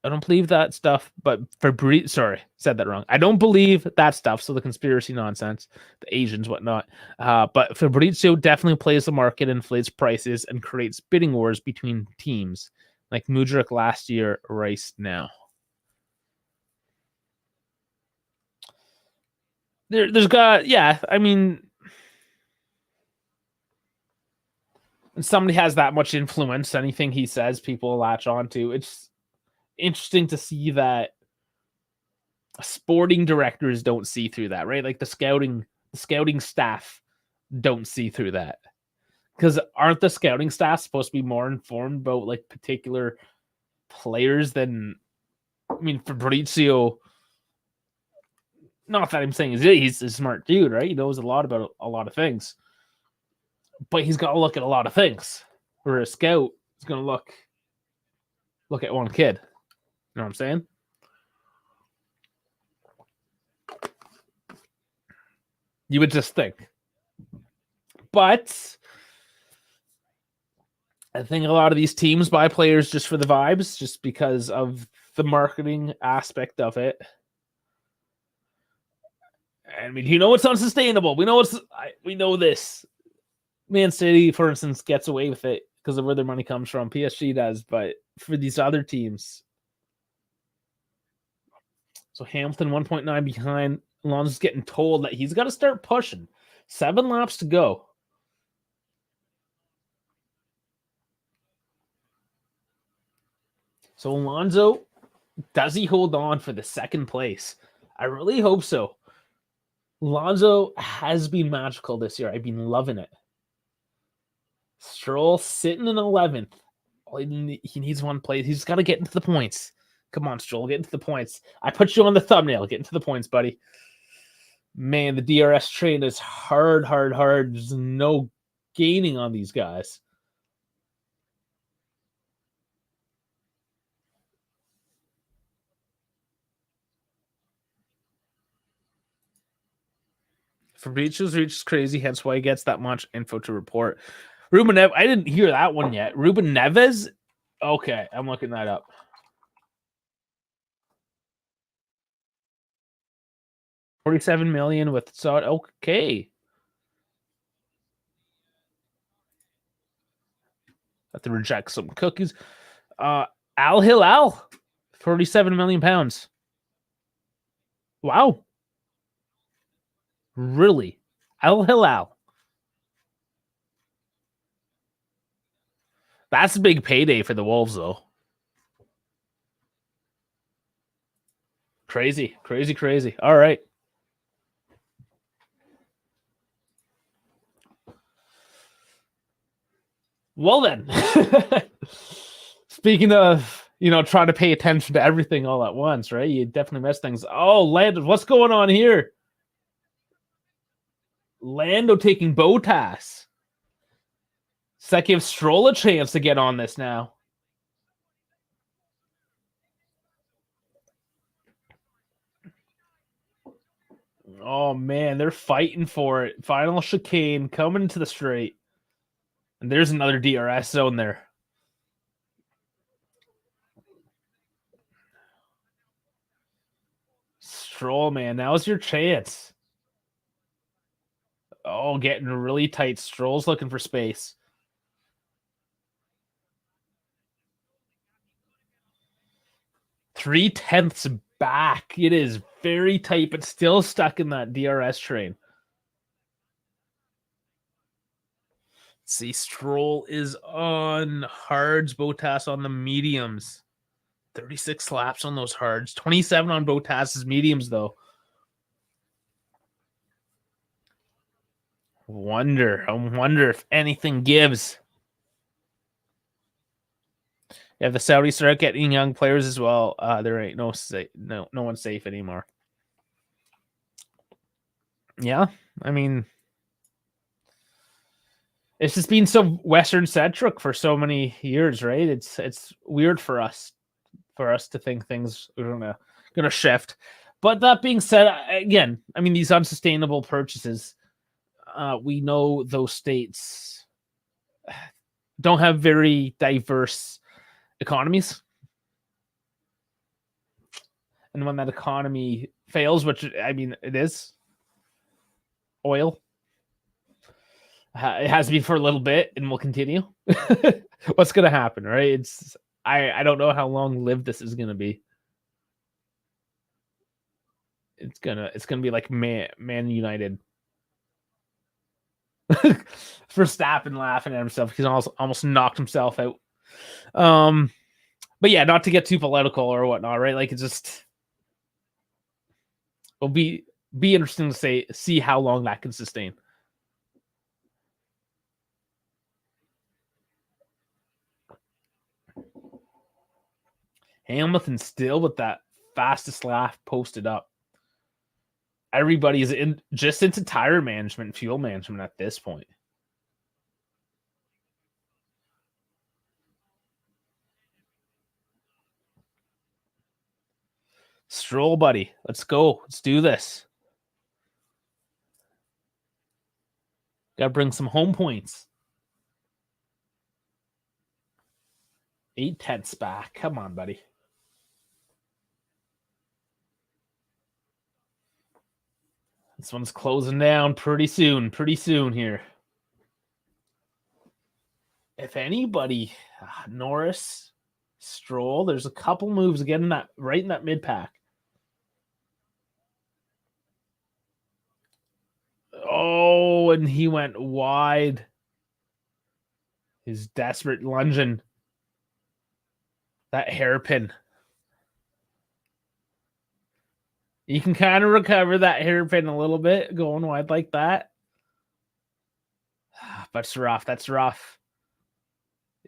I don't believe that stuff, but said that wrong. I don't believe that stuff. So the conspiracy nonsense, the Asians, whatnot. But Fabrizio definitely plays the market, inflates prices, and creates bidding wars between teams, like Mudryk last year, Rice now. I mean, when somebody has that much influence, anything he says, people latch on to. It's interesting to see that sporting directors don't see through that, right? Like the scouting staff don't see through that. Because aren't the scouting staff supposed to be more informed about like particular players than, I mean, Fabrizio, not that I'm saying he's a smart dude, right? He knows a lot about a lot of things. But he's got to look at a lot of things. Where a scout is going to look at one kid. You know what I'm saying? You would just think. But I think a lot of these teams buy players just for the vibes, just because of the marketing aspect of it. I mean, it's unsustainable. We know this. Man City, for instance, gets away with it because of where their money comes from. PSG does, but for these other teams. So Hamilton 1.9 behind. Alonso's getting told that he's got to start pushing. 7 laps to go. So Alonso, does he hold on for the second place? I really hope so. Alonso has been magical this year. I've been loving it. Stroll sitting in 11th. He needs one place. He's got to get into the points. Come on, Stroll, get into the points. I put you on the thumbnail. Get into the points, buddy. Man, the DRS train is hard. There's no gaining on these guys. Fabrizio's reach is crazy, hence why he gets that much info to report. Ruben Neves, I didn't hear that one yet. Ruben Neves? Okay, I'm looking that up. $47 million with Saud. Okay. Have to reject some cookies. Al Hilal, 47 million pounds. Wow. Really? Al Hilal. That's a big payday for the Wolves, though. Crazy. All right. Well, then. Speaking of, trying to pay attention to everything all at once, right? You definitely miss things. Oh, Lando, what's going on here? Lando taking Bottas. Does that give Stroll a chance to get on this now? Oh, man, they're fighting for it. Final chicane coming into the straight. And there's another DRS zone there. Stroll, man, now's your chance. Oh, getting really tight. Stroll's looking for space. Three-tenths back. It is very tight, but still stuck in that DRS train. See, Stroll is on hards, Bottas on the mediums. 36 laps on those hards. 27 on Bottas's mediums, though. I wonder if anything gives. Yeah, the Saudis start getting young players as well. There ain't no one safe anymore. Yeah, I mean, it's just been so Western centric for so many years, right? It's weird for us to think things are gonna shift. But that being said, again, I mean, these unsustainable purchases, we know those states don't have very diverse economies. And when that economy fails, which I mean, it is oil, it has been for a little bit and will continue. What's going to happen, right? I don't know how long lived this is going to be. It's gonna be like Man United. Verstappen laughing at himself. He's almost knocked himself out. But yeah, not to get too political or whatnot, right? Like, it's just it'll be interesting to see how long that can sustain. Hamilton still with that fastest lap posted up. Everybody's into tire management and fuel management at this point. Stroll, buddy. Let's go. Let's do this. Gotta bring some home points. 8/10 back. Come on, buddy. This one's closing down pretty soon here. If anybody, Norris, Stroll, there's a couple moves again right in that mid pack. Oh, and he went wide. His desperate lunging. That hairpin. You can kind of recover that hairpin a little bit going wide like that. But it's rough. That's rough.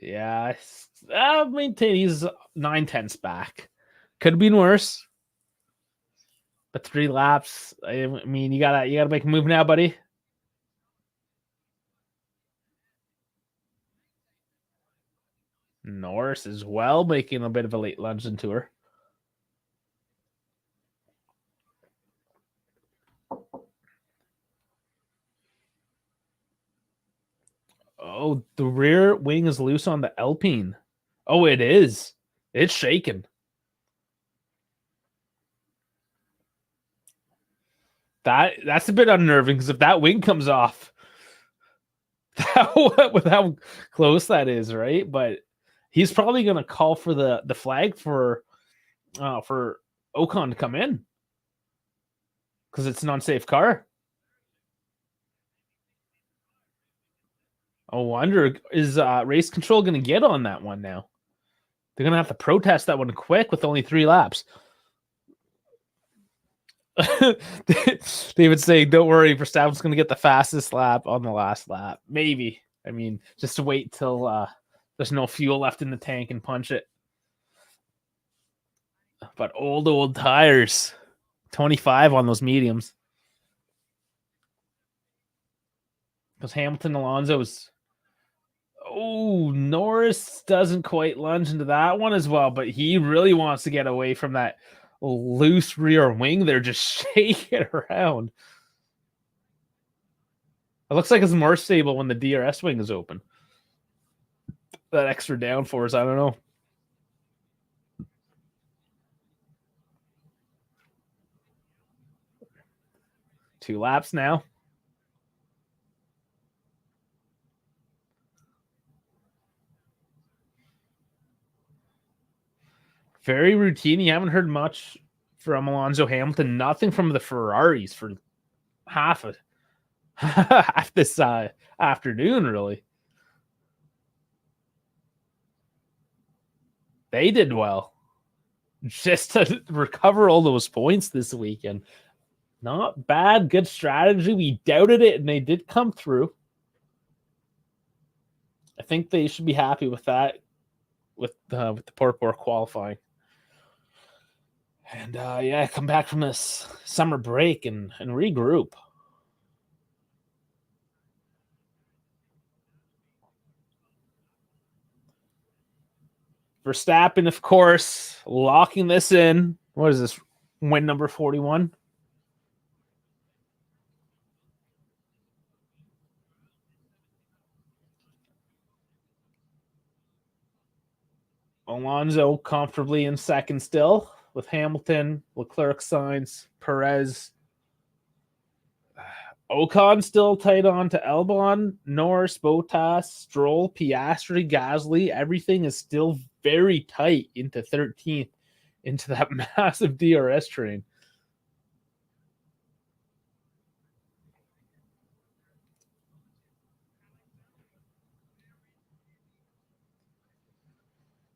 Yeah. I'll maintain he's 9/10 back. Could have been worse. But 3 laps. I mean, you gotta make a move now, buddy. Norris as well, making a bit of a late lunge into her. Oh, the rear wing is loose on the Alpine. Oh, it is. It's shaking. That's a bit unnerving because if that wing comes off, with how close that is, right? But he's probably going to call for the flag for Ocon to come in because it's an unsafe car. I wonder, is race control going to get on that one now? They're going to have to protest that one quick with only 3 laps. David saying, don't worry, Verstappen's going to get the fastest lap on the last lap. Maybe. I mean, just to wait till there's no fuel left in the tank and punch it. But old tires. 25 on those mediums. Because Hamilton Alonso's. Oh, Norris doesn't quite lunge into that one as well, but he really wants to get away from that loose rear wing. They're just shaking around. It looks like it's more stable when the DRS wing is open. That extra downforce, I don't know. Two laps now. Very routine. You haven't heard much from Alonso Hamilton. Nothing from the Ferraris for half this afternoon, really. They did well. Just to recover all those points this weekend. Not bad. Good strategy. We doubted it, and they did come through. I think they should be happy with that. with the poor qualifying. And come back from this summer break and regroup. Verstappen, of course, locking this in. What is this? Win number 41. Alonso comfortably in second still with Hamilton, Leclerc, Sainz, Perez. Ocon still tight on to Albon, Norris, Bottas, Stroll, Piastri, Gasly. Everything is still very tight into 13th, into that massive DRS train.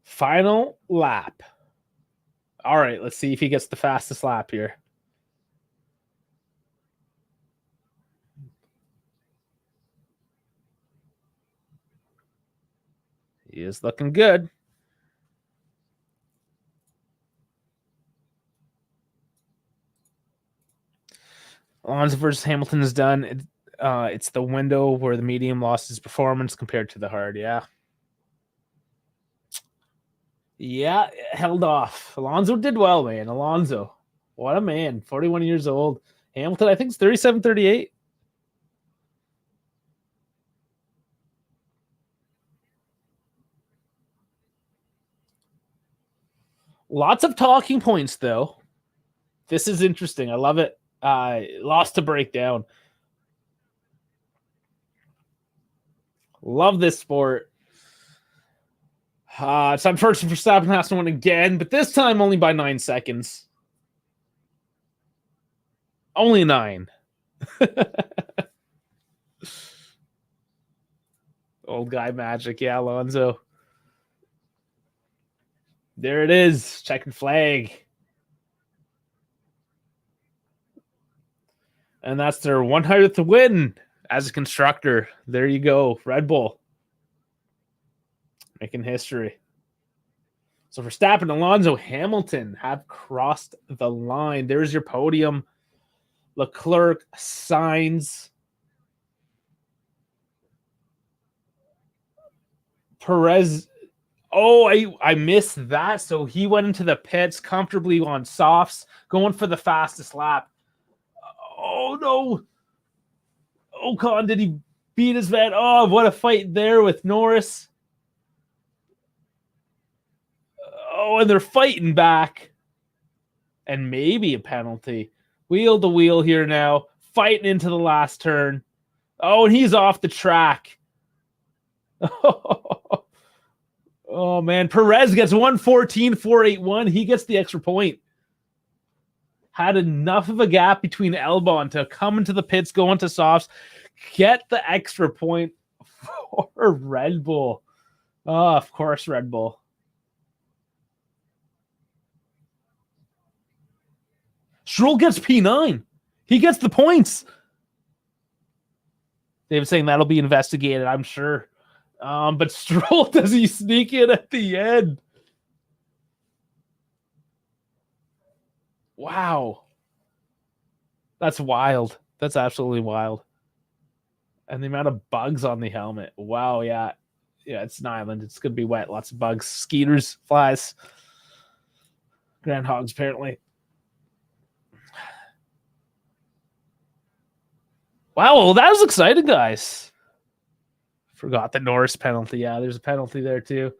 Final lap. All right, let's see if he gets the fastest lap here. He is looking good. Alonso versus Hamilton is done. It's the window where the medium lost his performance compared to the hard. Yeah, held off. Alonso did well, man. Alonso, what a man. 41 years old. Hamilton, I think, is 37, 38. Lots of talking points, though. This is interesting. I love it. Lost to break down. Love this sport. It's unfortunate for Verstappen has to win again, but this time only by 9 seconds. Only 9. Old guy magic. Yeah, Alonso. There it is. Checkered flag. And that's their 100th win as a constructor. There you go. Red Bull. Making history. So Verstappen, Alonso, Hamilton have crossed the line. There's your podium. Leclerc, Sainz, Perez. Oh, I missed that. So he went into the pits comfortably on softs, going for the fastest lap. Oh, no. Ocon, did he beat his man? Oh, what a fight there with Norris. Oh, and they're fighting back. And maybe a penalty. Wheel to wheel here now. Fighting into the last turn. Oh, and he's off the track. Oh, man. Perez gets 114.481. He gets the extra point. Had enough of a gap between Albon to come into the pits, go into softs, get the extra point for Red Bull. Oh, of course, Red Bull. Stroll gets P9. He gets the points. They were saying that'll be investigated, I'm sure. But Stroll, does he sneak in at the end? Wow. That's wild. That's absolutely wild. And the amount of bugs on the helmet. Wow, yeah. Yeah, it's an island. It's going to be wet. Lots of bugs. Skeeters, flies. Groundhogs, apparently. Wow, well, that was exciting, guys. Forgot the Norris penalty. Yeah, there's a penalty there, too.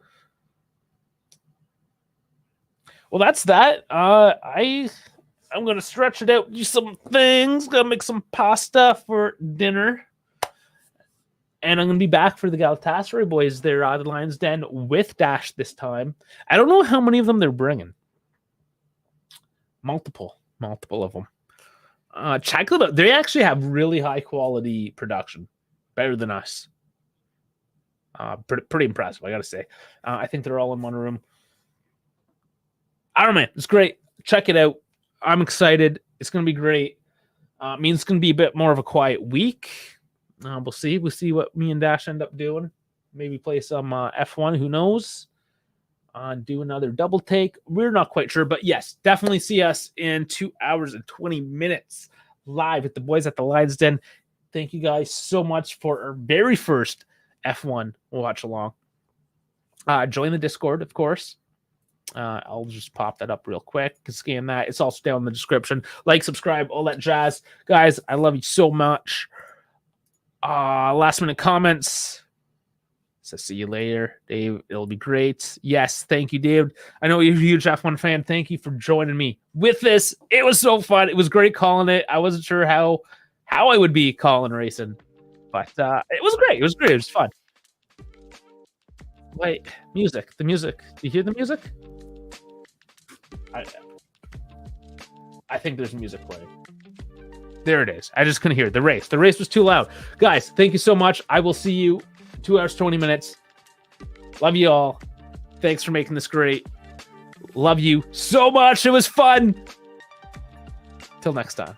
Well, that's that. I'm going to stretch it out, do some things. Going to make some pasta for dinner. And I'm going to be back for the Galatasaray boys. They're out of the Lion's Den with Dash this time. I don't know how many of them they're bringing. Multiple of them. Check them out. They actually have really high quality production. Better than us. Pretty impressive, I got to say. I think they're all in one room. I don't know, man. It's great. Check it out. I'm excited. It's going to be great. Means it's going to be a bit more of a quiet week. We'll see. We'll see what me and Dash end up doing. Maybe play some F1. Who knows? do another double take. We're not quite sure, but yes, definitely see us in 2 hours and 20 minutes live with the boys at the Lions Den. Thank you guys so much for our very first F1 watch along. Join the Discord, of course. I'll just pop that up real quick. Scan that. It's also down in the description. Like, subscribe, all that jazz. Guys, I love you so much. Last minute comments. So see you later, Dave. It'll be great. Yes, thank you, Dave. I know you're a huge F1 fan. Thank you for joining me with this. It was so fun. It was great calling it. I wasn't sure how I would be calling racing, but it was great. It was great. It was fun. Wait, music. The music. Do you hear the music? I think there's music playing. There it is. I just couldn't hear it. The race. The race was too loud. Guys, thank you so much. I will see you 2 hours, 20 minutes. Love you all. Thanks for making this great. Love you so much. It was fun. Till next time.